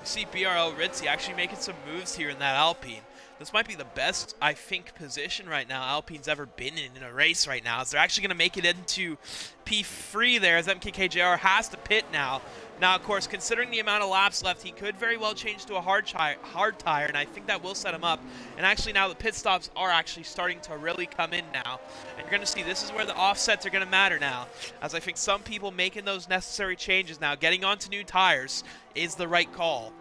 you see BRL Ritzy actually making some moves here in that Alpine. This might be the best, I think, position right now Alpine's ever been in a race right now. As they're actually going to make it into P3 there, as MKKJR has to pit now. Now, of course, considering the amount of laps left, he could very well change to a hard tire, and I think that will set him up. And actually now the pit stops are actually starting to really come in now. And you're going to see this is where the offsets are going to matter now, as I think some people making those necessary changes now, getting onto new tires, is the right call.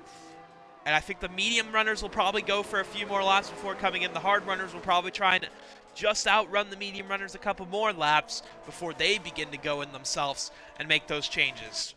And I think the medium runners will probably go for a few more laps before coming in. The hard runners will probably try and just outrun the medium runners a couple more laps before they begin to go in themselves and make those changes.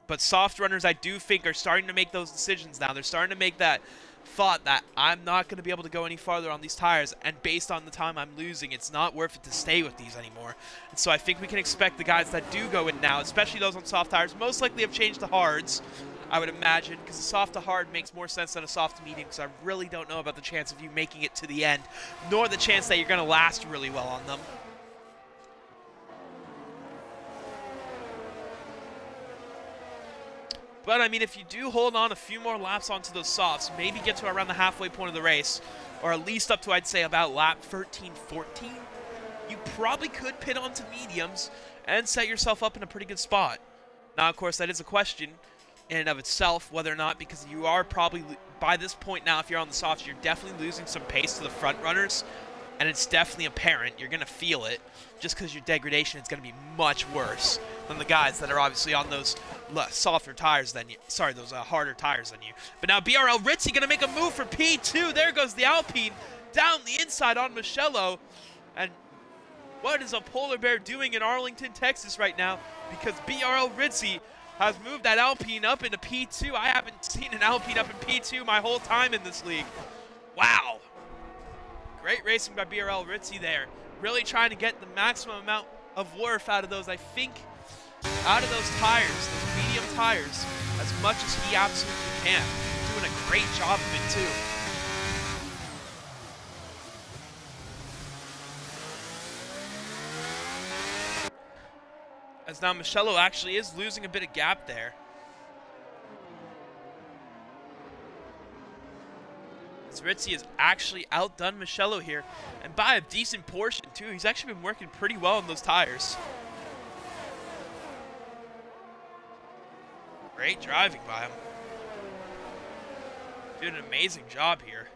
But soft runners, I do think, are starting to make those decisions now. They're starting to make that thought that I'm not going to be able to go any farther on these tires, and based on the time I'm losing, it's not worth it to stay with these anymore. And so I think we can expect the guys that do go in now, especially those on soft tires, most likely have changed to hards, I would imagine, because a soft to hard makes more sense than a soft to medium, because I really don't know about the chance of you making it to the end, nor the chance that you're going to last really well on them. But, I mean, if you do hold on a few more laps onto those softs, maybe get to around the halfway point of the race, or at least up to, I'd say, about lap 13, 14, you probably could pit onto mediums and set yourself up in a pretty good spot. Now, of course, that is a question in and of itself, whether or not, because you are probably, by this point now, if you're on the softs, you're definitely losing some pace to the front runners, and it's definitely apparent. You're going to feel it, just because your degradation is going to be much worse than the guys that are obviously on those softer tires than you. Sorry, those harder tires than you. But now BRL Ritzy going to make a move for P2. There goes the Alpine down the inside on Michello. And what is a polar bear doing in Arlington, Texas right now? Because BRL Ritzy has moved that Alpine up into P2. I haven't seen an Alpine up in P2 my whole time in this league. Wow. Great racing by BRL Ritzy there. Really trying to get the maximum amount of worth out of those, I think, out of those tires, those medium tires, as much as he absolutely can. Doing a great job of it, too. As now Michello actually is losing a bit of gap there. Ritzy has actually outdone Michello here, and by a decent portion too. He's actually been working pretty well on those tires. Great driving by him. Did an amazing job here.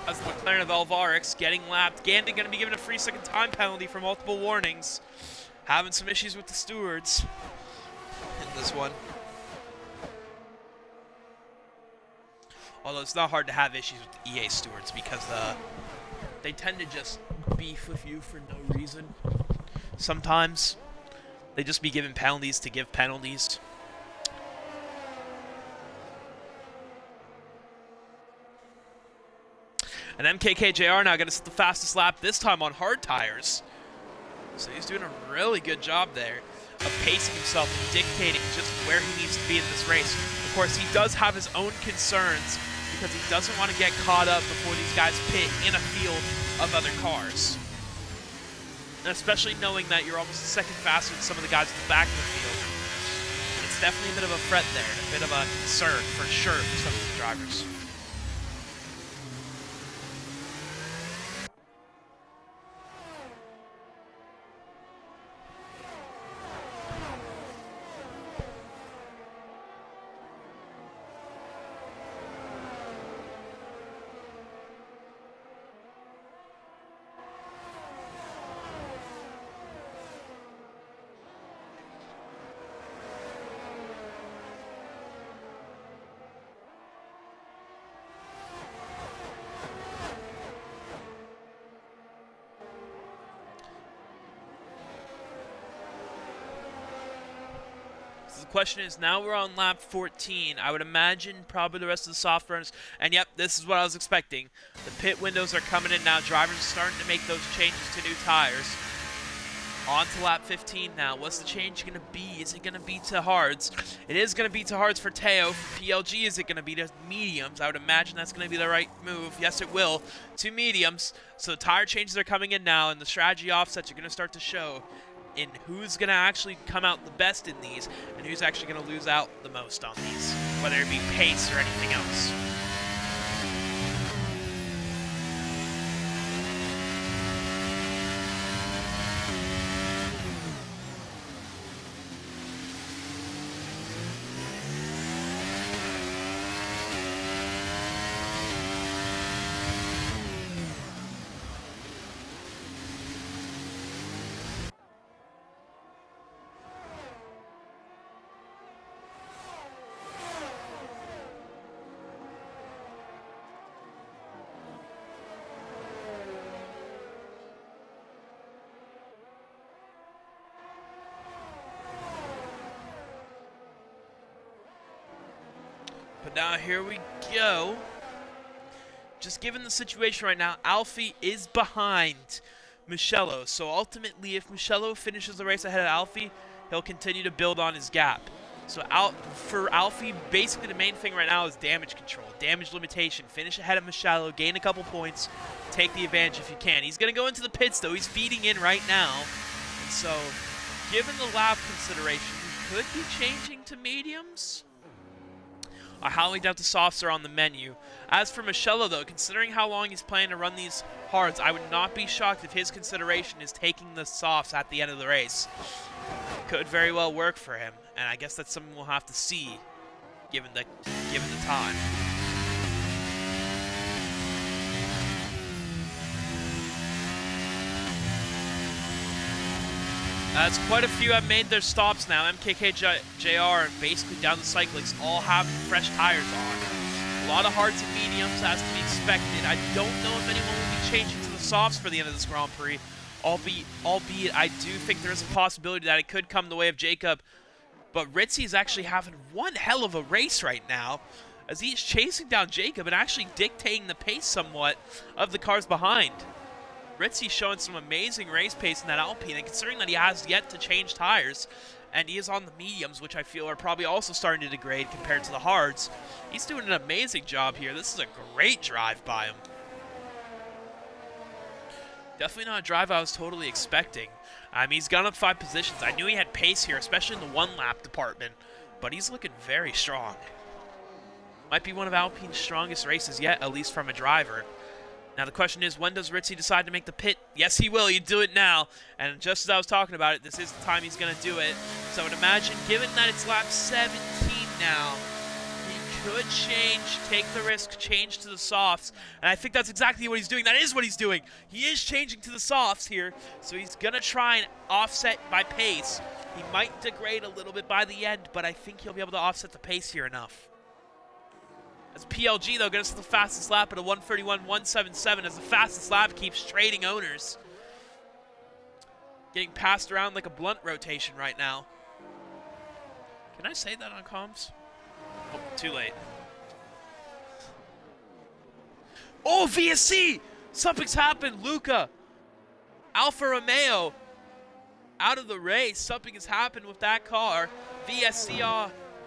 As the McLaren of Alvarez getting lapped. Gandhi going to be given a 3-second time penalty for multiple warnings. Having some issues with the stewards in this one. Although it's not hard to have issues with the EA stewards because they tend to just beef with you for no reason. Sometimes they just be given penalties to give penalties. And MKKJR now going to set the fastest lap, this time on hard tires. So he's doing a really good job there of pacing himself and dictating just where he needs to be in this race. Of course, he does have his own concerns because he doesn't want to get caught up before these guys pit in a field of other cars. And especially knowing that you're almost a second faster than some of the guys at the back of the field. It's definitely a bit of a threat there, and a bit of a concern for sure for some of the drivers. The question is, now we're on lap 14. I would imagine probably the rest of the soft runners. And yep, this is what I was expecting. The pit windows are coming in now. Drivers are starting to make those changes to new tires. On to lap 15 now. What's the change going to be? Is it going to be to hards? It is going to be to hards for Teo. For PLG, is it going to be to mediums? I would imagine that's going to be the right move. Yes, it will. To mediums. So the tire changes are coming in now, and the strategy offsets are going to start to show in who's going to actually come out the best in these, and who's actually going to lose out the most on these, whether it be pace or anything else. But now here we go. Just given the situation right now, Alfie is behind Michello. So ultimately, if Michello finishes the race ahead of Alfie, he'll continue to build on his gap. So for Alfie, basically the main thing right now is damage control, damage limitation. Finish ahead of Michello, gain a couple points, take the advantage if you can. He's going to go into the pits, though. He's feeding in right now. And so, given the lap consideration, he could be changing to mediums. I highly doubt the softs are on the menu. As for Michello, though, considering how long he's planning to run these hards, I would not be shocked if his consideration is taking the softs at the end of the race. Could very well work for him, and I guess that's something we'll have to see, given the time. That's quite a few have made their stops now. MKKJR and basically down the cyclists all have fresh tires on. A lot of hards and mediums as to be expected. I don't know if anyone will be changing to the softs for the end of this Grand Prix. Albeit I do think there is a possibility that it could come the way of Jacob. But Ritzy is actually having one hell of a race right now, as he is chasing down Jacob and actually dictating the pace somewhat of the cars behind. Ritzy's showing some amazing race pace in that Alpine, and considering that he has yet to change tires, and he is on the mediums, which I feel are probably also starting to degrade compared to the hards, he's doing an amazing job here. This is a great drive by him. Definitely not a drive I was totally expecting, I mean, he's gone up 5 positions. I knew he had pace here, especially in the one-lap department, but he's looking very strong. Might be one of Alpine's strongest races yet, at least from a driver. Now the question is, when does Ritzy decide to make the pit? Yes, he will. He'd do it now. And just as I was talking about it, this is the time he's going to do it. So I would imagine, given that it's lap 17 now, he could change, take the risk, change to the softs. And I think that's exactly what he's doing. That is what he's doing. He is changing to the softs here. So he's going to try and offset by pace. He might degrade a little bit by the end, but I think he'll be able to offset the pace here enough. As PLG, though, gets the fastest lap at a 1:31.177 as the fastest lap keeps trading owners. Getting passed around like a blunt rotation right now. Can I say that on comms? Oh, too late. Oh, VSC! Something's happened, Luca. Alfa Romeo out of the race. Something has happened with that car.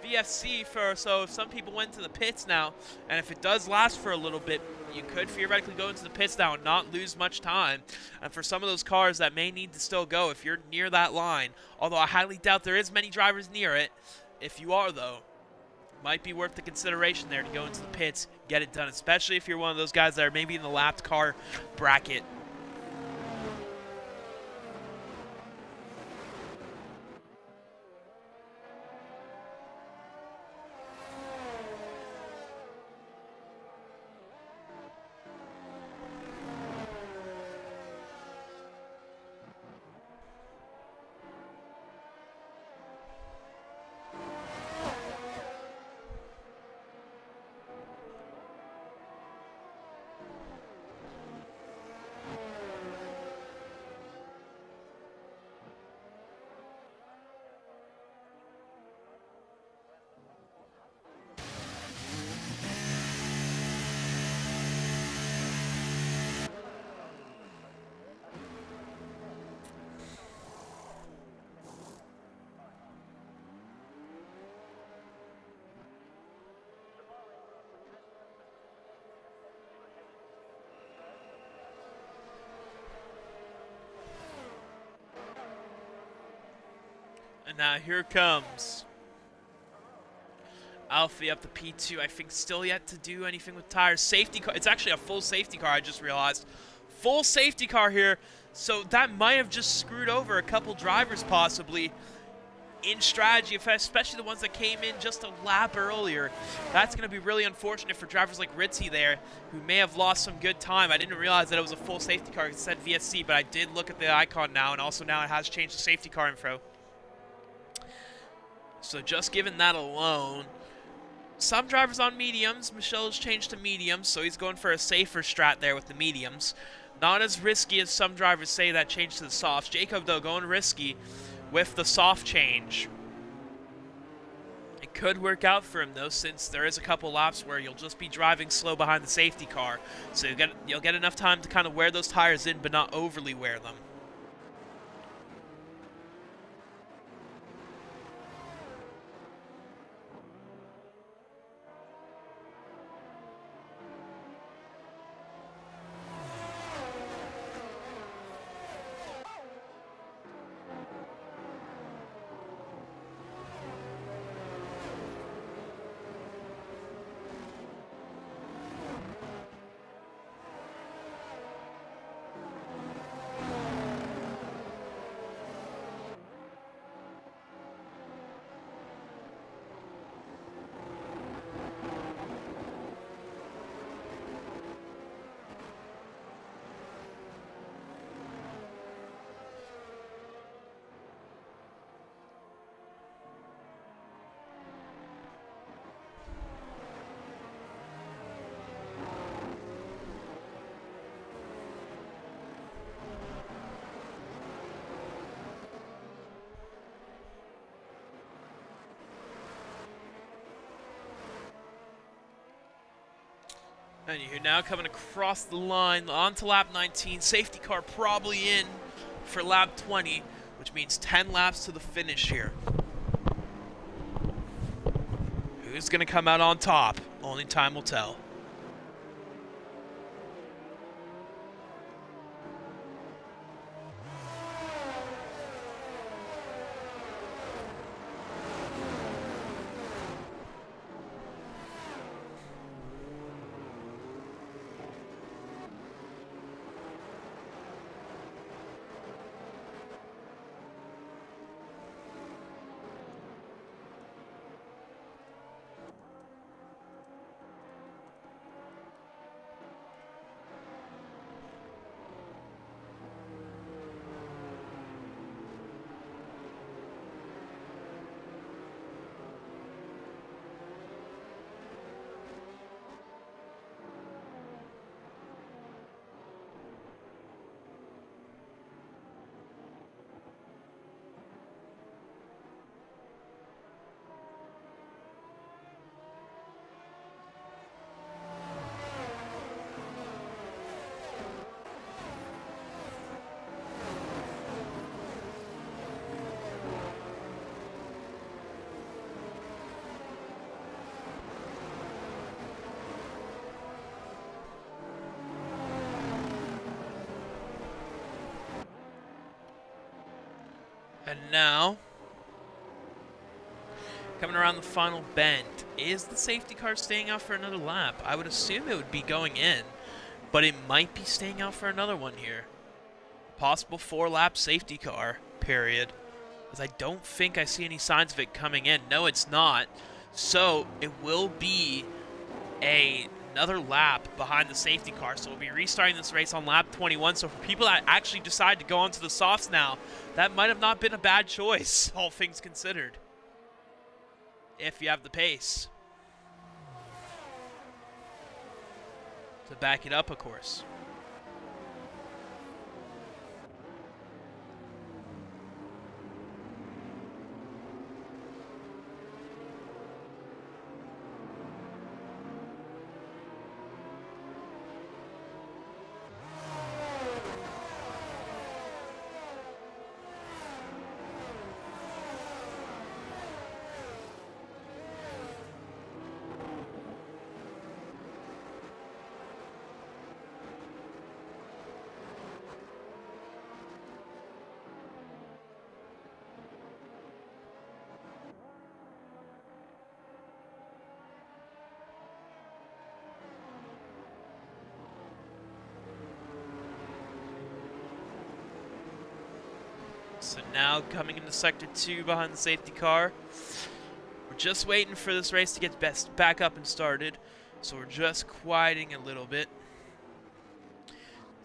VSC for, so if some people went to the pits now, and if it does last for a little bit, you could theoretically go into the pits now and not lose much time. And for some of those cars that may need to still go, if you're near that line, although I highly doubt there is many drivers near it, if you are though, might be worth the consideration there to go into the pits, get it done, especially if you're one of those guys that are maybe in the lapped car bracket. And now here comes Alfie up to P2. I think still yet to do anything with tires. Safety car. It's actually a full safety car, I just realized. Full safety car here. So that might have just screwed over a couple drivers possibly in strategy, especially the ones that came in just a lap earlier. That's going to be really unfortunate for drivers like Ritzy there, who may have lost some good time. I didn't realize that it was a full safety car. It said VSC, but I did look at the icon now, and also now it has changed to safety car info. So just given that alone, some drivers on mediums. Michel's changed to mediums, so he's going for a safer strat there with the mediums. Not as risky as some drivers say that change to the softs. Jacob, though, going risky with the soft change. It could work out for him, though, since there is a couple laps where you'll just be driving slow behind the safety car. So you'll get enough time to kind of wear those tires in, but not overly wear them. And you're now coming across the line onto lap 19. Safety car probably in for lap 20, which means 10 laps to the finish here. Who's going to come out on top? Only time will tell. And now, coming around the final bend, is the safety car staying out for another lap? I would assume it would be going in, but it might be staying out for another one here. Possible 4-lap safety car, period. As I don't think I see any signs of it coming in. No, it's not. So it will be another lap behind the safety car. So we'll be restarting this race on lap 21. So for people that actually decide to go onto the softs now, that might have not been a bad choice, all things considered. If you have the pace. To back it up, of course. So now coming into Sector 2 behind the safety car. We're just waiting for this race to get back up and started. So we're just quieting a little bit.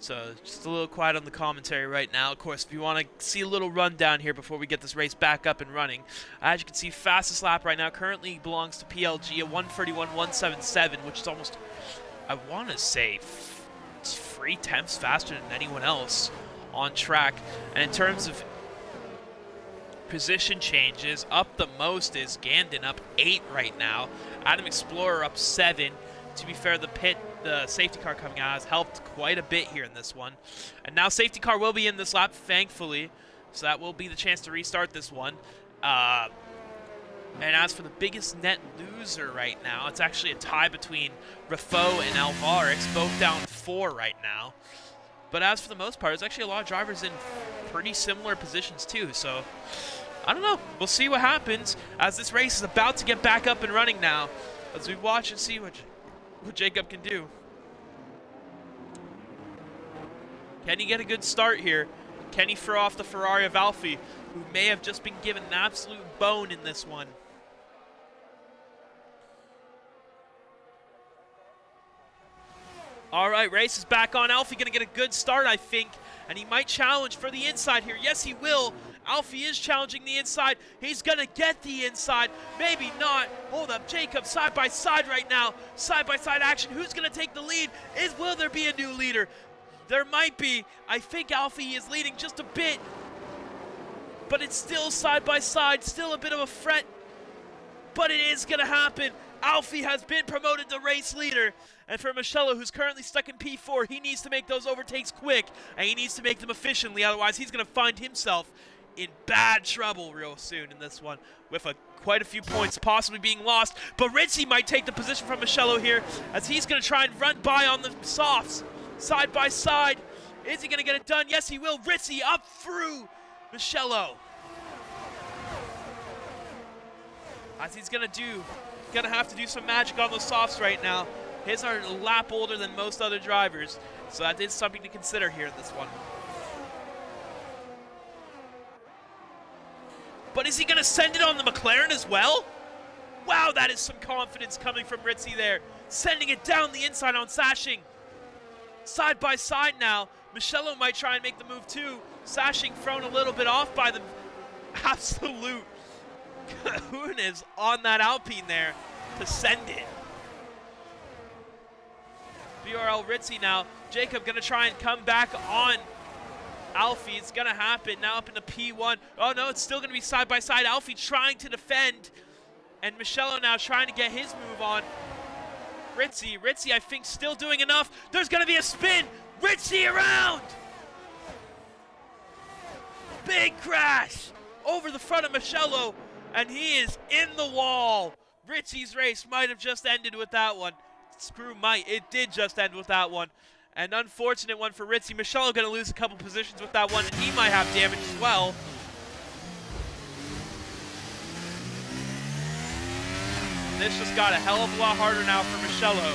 So just a little quiet on the commentary right now. Of course, if you want to see a little rundown here before we get this race back up and running. As you can see, fastest lap right now currently belongs to PLG at 1:31.177, which is almost, I want to say, 3/10 faster than anyone else on track. And in terms of position changes, up the most is Gandon up 8 right now. Adam Explorer up 7. To be fair, the safety car coming out has helped quite a bit here in this one. And now safety car will be in this lap, thankfully. So that will be the chance to restart this one. And as for the biggest net loser right now, it's actually a tie between Rafo and Alvarez, both down 4 right now. But as for the most part, there's actually a lot of drivers in pretty similar positions too. So I don't know. We'll see what happens as this race is about to get back up and running now. As we watch and see what Jacob can do. Can he get a good start here? Can he throw off the Ferrari of Alfie, who may have just been given an absolute bone in this one? All right, race is back on. Alfie going to get a good start, I think. And he might challenge for the inside here. Yes, he will. Alfie is challenging the inside. He's going to get the inside. Maybe not. Hold up. Jacob side by side right now. Side by side action. Who's going to take the lead? Will there be a new leader? There might be. I think Alfie is leading just a bit. But it's still side by side. Still a bit of a threat. But it is going to happen. Alfie has been promoted to race leader. And for Michello, who's currently stuck in P4, he needs to make those overtakes quick. And he needs to make them efficiently. Otherwise, he's going to find himself in bad trouble real soon in this one. With quite a few points possibly being lost. But Ritzy might take the position from Michello here. As he's going to try and run by on the softs. Side by side. Is he going to get it done? Yes, he will. Ritzy up through Michello. As he's going to have to do some magic on those softs right now. His are a lap older than most other drivers, so that is something to consider here in this one. But is he going to send it on the McLaren as well? Wow, that is some confidence coming from Ritzy there. Sending it down the inside on Sashing. Side by side now. Michello might try and make the move too. Sashing thrown a little bit off by the absolute kahunas on that Alpine there to send it. BRL Ritzy now. Jacob going to try and come back on Alfie. It's going to happen now up into P1. Oh no, it's still going to be side by side. Alfie trying to defend. And Michello now trying to get his move on. Ritzy, I think, still doing enough. There's going to be a spin. Ritzy around. Big crash over the front of Michello. And he is in the wall. Ritzy's race might have just ended with that one. Screw might. It did just end with that one. An unfortunate one for Ritzy. Michello going to lose a couple positions with that one, and he might have damage as well. This just got a hell of a lot harder now for Michello.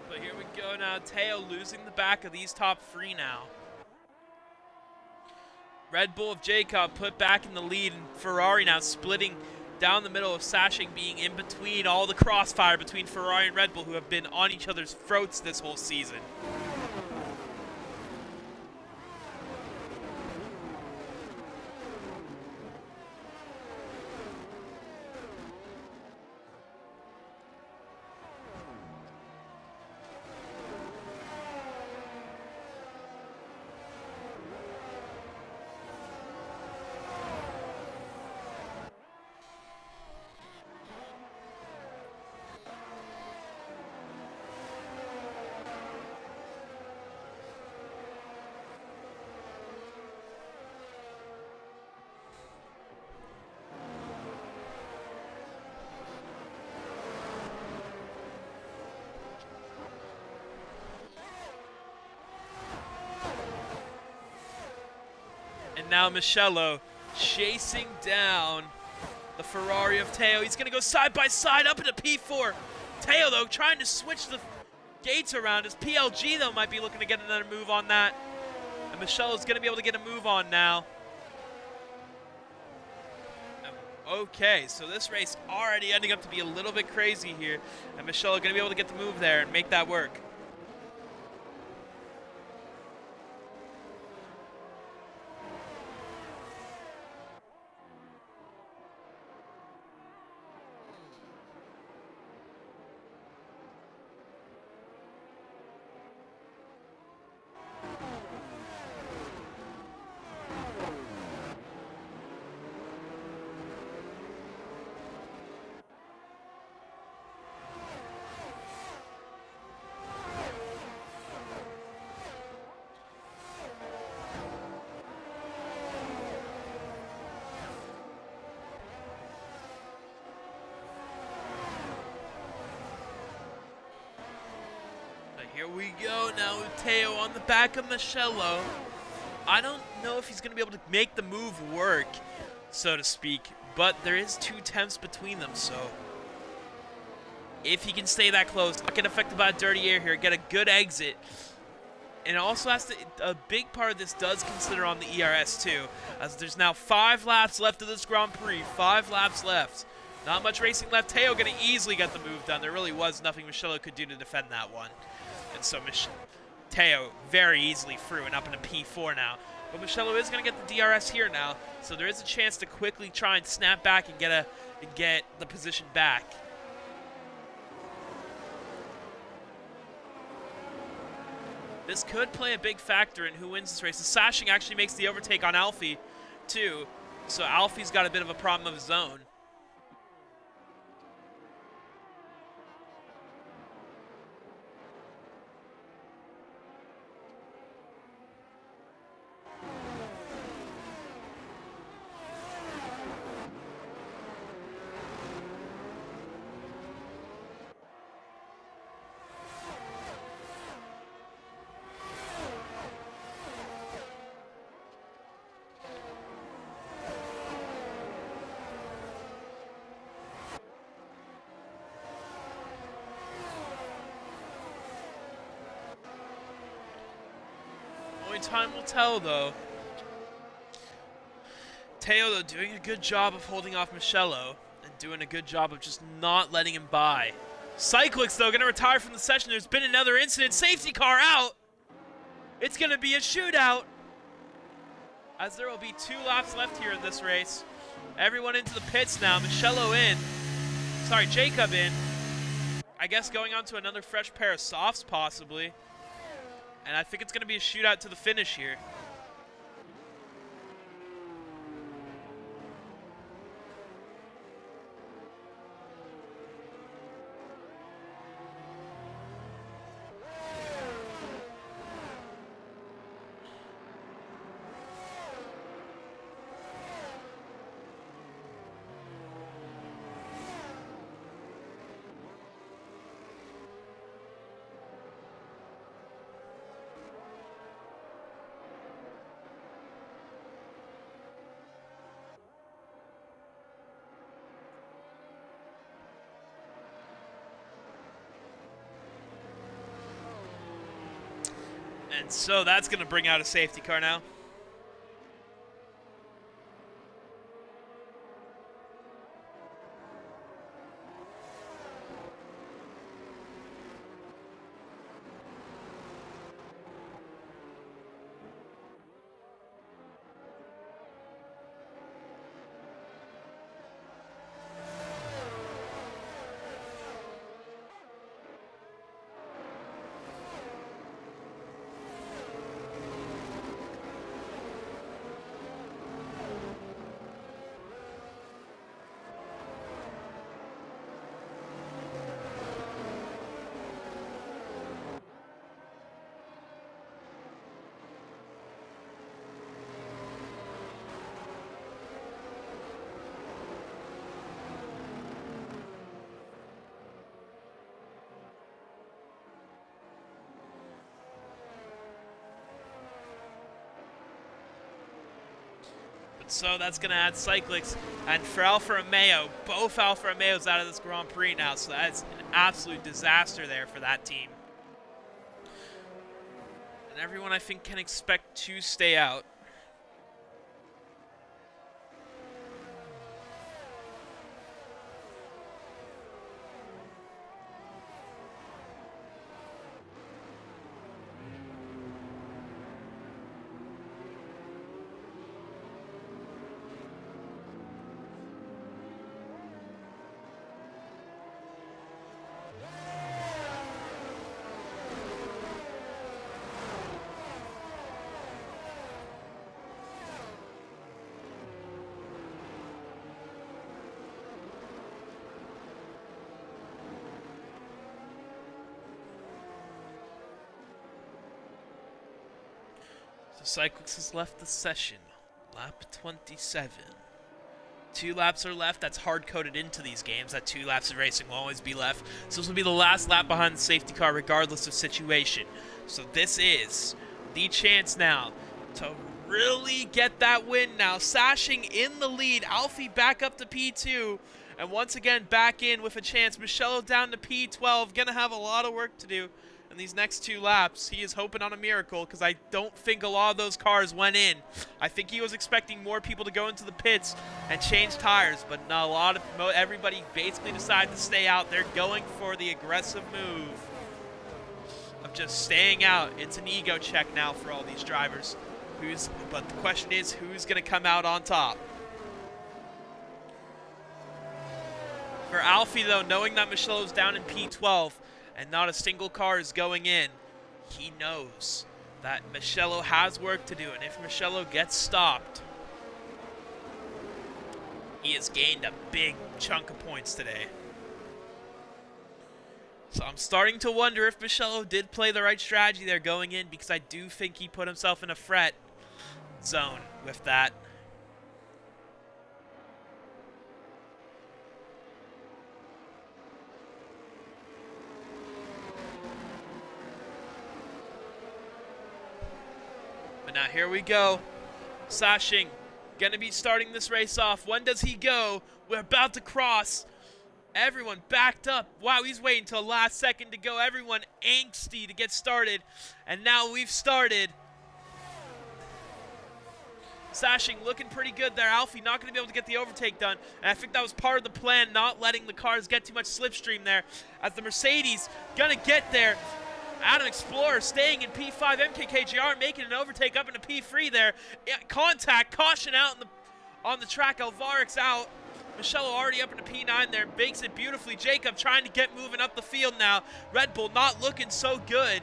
But here we go now. Teo losing the back of these top three now. Red Bull of Jacob put back in the lead, and Ferrari now splitting down the middle, of Sashing being in between all the crossfire between Ferrari and Red Bull, who have been on each other's throats this whole season. And now Michello chasing down the Ferrari of Teo. He's going to go side by side up into P4. Teo, though, trying to switch the gates around. His PLG, though, might be looking to get another move on that. And Michello's going to be able to get a move on now. Okay, so this race already ending up to be a little bit crazy here. And Michello going to be able to get the move there and make that work. Here we go now, Teo on the back of Michello. I don't know if he's going to be able to make the move work, so to speak, but there is 2 tenths between them, so if he can stay that close, not get affected by a dirty air here, get a good exit. And it also has to, a big part of this does consider on the ERS too, as there's now 5 laps left of this Grand Prix, 5 laps left. Not much racing left. Teo going to easily get the move done. There really was nothing Michello could do to defend that one. And so Teo very easily through and up into P4 now. But Michello is going to get the DRS here now, so there is a chance to quickly try and snap back and get the position back. This could play a big factor in who wins this race. The Sashing actually makes the overtake on Alfie, too. So Alfie's got a bit of a problem of his own. time will tell, though. Teo, though, doing a good job of holding off Michello and doing a good job of just not letting him by. Cyclics, though, going to retire from the session. There's been another incident. Safety car out. It's going to be a shootout, as there will be 2 laps left here in this race. Everyone into the pits now. Michello in. Sorry, Jacob in. I guess going on to another fresh pair of softs, possibly. And I think it's going to be a shootout to the finish here. And so that's going to bring out a safety car now. So that's going to add Cyclics. And for Alfa Romeo, both Alfa Romeos out of this Grand Prix now. So that's an absolute disaster there for that team. And everyone, I think, can expect to stay out. Cyclics has left the session. Lap 27. 2 laps are left. That's hard-coded into these games. That 2 laps of racing will always be left. So this will be the last lap behind the safety car regardless of situation. So this is the chance now to really get that win now. Sashing in the lead. Alfie back up to P2. And once again back in with a chance. Michello down to P12. Gonna have a lot of work to do in these next 2 laps. He is hoping on a miracle because I don't think a lot of those cars went in. I think he was expecting more people to go into the pits and change tires, but not a lot of everybody basically decided to stay out. They're going for the aggressive move of just staying out. It's an ego check now for all these drivers. But the question is, who's going to come out on top? For Alfie, though, knowing that Michello's down in P12, and not a single car is going in, he knows that Michello has work to do. And if Michello gets stopped, he has gained a big chunk of points today. So I'm starting to wonder if Michello did play the right strategy there going in, because I do think he put himself in a fret zone with that. Now here we go. Sashing, gonna be starting this race off. When does he go? We're about to cross. Everyone backed up. Wow, he's waiting till last second to go. Everyone angsty to get started. And now we've started. Sashing looking pretty good there. Alfie not going to be able to get the overtake done. And I think that was part of the plan, not letting the cars get too much slipstream there. As the Mercedes going to get there. Adam Explorer staying in P5. MKKJR making an overtake up into P3 there. Contact, caution out on the track. Alvarez out. Michello already up into P9 there. Bakes it beautifully. Jacob trying to get moving up the field now. Red Bull not looking so good.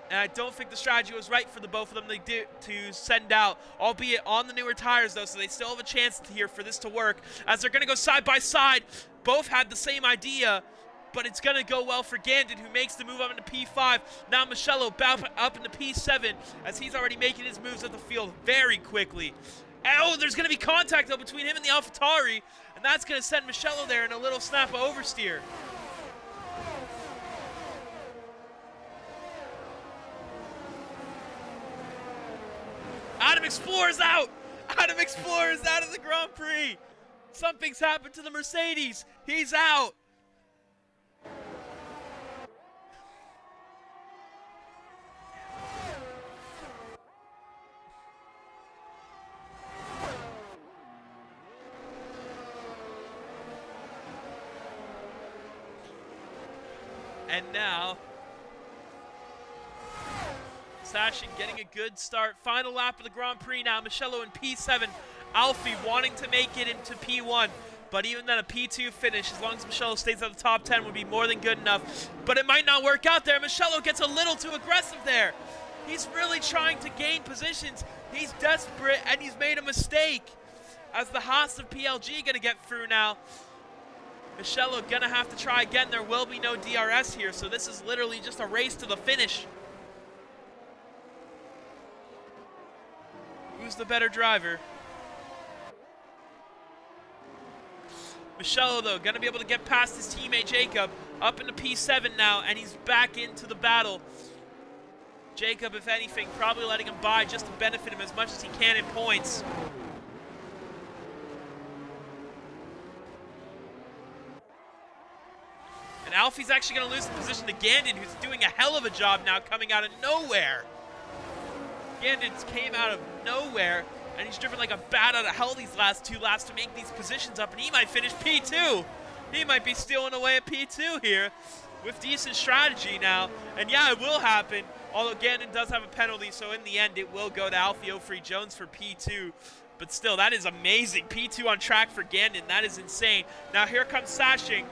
And I don't think the strategy was right for the both of them to send out, albeit on the newer tires, though, so they still have a chance here for this to work, as they're going to go side by side. Both had the same idea, but it's going to go well for Gandon, who makes the move up into P5. Now Michello up into P7, as he's already making his moves at the field very quickly. Oh, there's going to be contact, though, between him and the AlphaTauri, and that's going to send Michello there in a little snap of oversteer. Adam Explorer's out! Adam Explorer's out of the Grand Prix! Something's happened to the Mercedes! He's out! And now, Sashing getting a good start. Final lap of the Grand Prix now. Michello in P7. Alfie wanting to make it into P1. But even then, a P2 finish, as long as Michello stays at the top 10, would be more than good enough. But it might not work out there. Michello gets a little too aggressive there. He's really trying to gain positions. He's desperate, and he's made a mistake. As the Haas of PLG going to get through now. Michello going to have to try again. There will be no DRS here, so this is literally just a race to the finish. Who's the better driver? Michello, though, going to be able to get past his teammate Jacob. Up into P7 now, and he's back into the battle. Jacob, if anything, probably letting him by just to benefit him as much as he can in points. And Alfie's actually going to lose the position to Gandon, who's doing a hell of a job now coming out of nowhere. Gandon came out of nowhere, and he's driven like a bat out of hell these last 2 laps to make these positions up, and he might finish P2. He might be stealing away at P2 here with decent strategy now. And yeah, it will happen, although Gandon does have a penalty, so in the end it will go to Alfie Jones for P2. But still, that is amazing. P2 on track for Gandon. That is insane. Now here comes Sashing.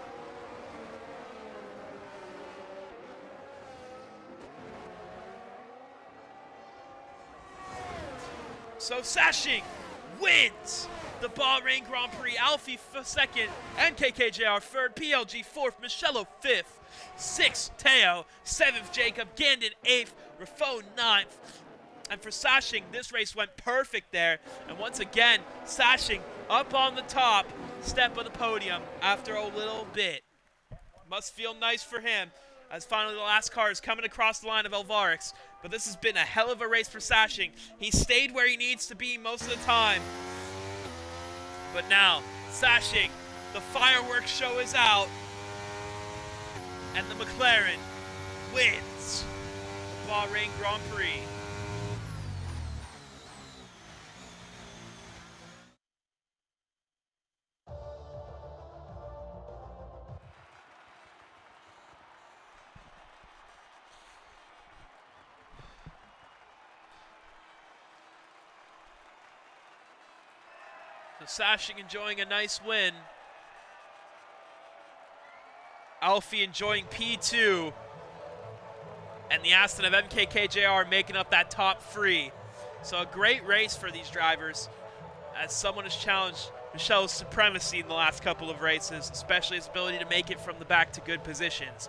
So Sashing wins the Bahrain Grand Prix. Alfie for second, MKKJR third, PLG fourth, Michello fifth, sixth, Teo, seventh, Jacob, Gandon eighth, Raffo ninth. And for Sashing, this race went perfect there. And once again, Sashing up on the top step of the podium after a little bit. Must feel nice for him, as finally the last car is coming across the line of Alvarez. But this has been a hell of a race for Sashing. He stayed where he needs to be most of the time. But now, Sashing, the fireworks show is out. And the McLaren wins the Bahrain Grand Prix. So Sashing enjoying a nice win. Alfie enjoying P2. And the Aston of MKKJR making up that top 3. So a great race for these drivers, as someone has challenged Michello's supremacy in the last couple of races, especially his ability to make it from the back to good positions.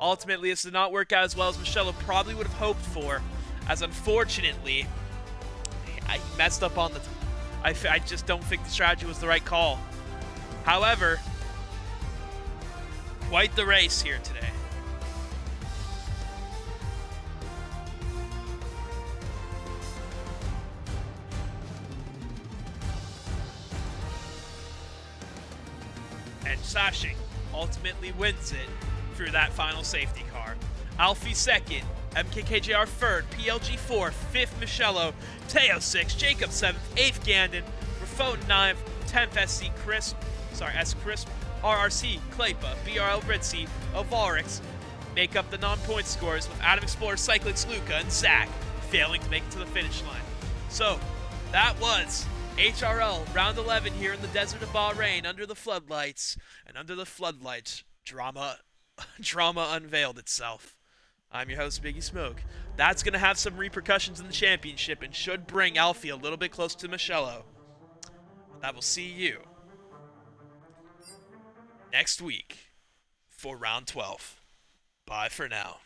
Ultimately, this did not work out as well as Michello probably would have hoped for, as unfortunately, I messed up on the... I just don't think the strategy was the right call. However, quite the race here today. And Sashing ultimately wins it through that final safety car. Alfie second, MKKJR 3rd, PLG 4th, 5th Michello, Teo 6th, Jacob 7th, 8th Gandon, Rafoten 9th, 10th S Crisp, RRC, Klaipa, BRL Ritzy, Ovalrix make up the non-point scores with Adam Explorer, Cyclics, Luca, and Zach failing to make it to the finish line. So, that was HRL Round 11 here in the desert of Bahrain under the floodlights, and under the floodlights, drama unveiled itself. I'm your host, Biggie Smoke. That's going to have some repercussions in the championship and should bring Alfie a little bit close to Michello. I will see you next week for round 12. Bye for now.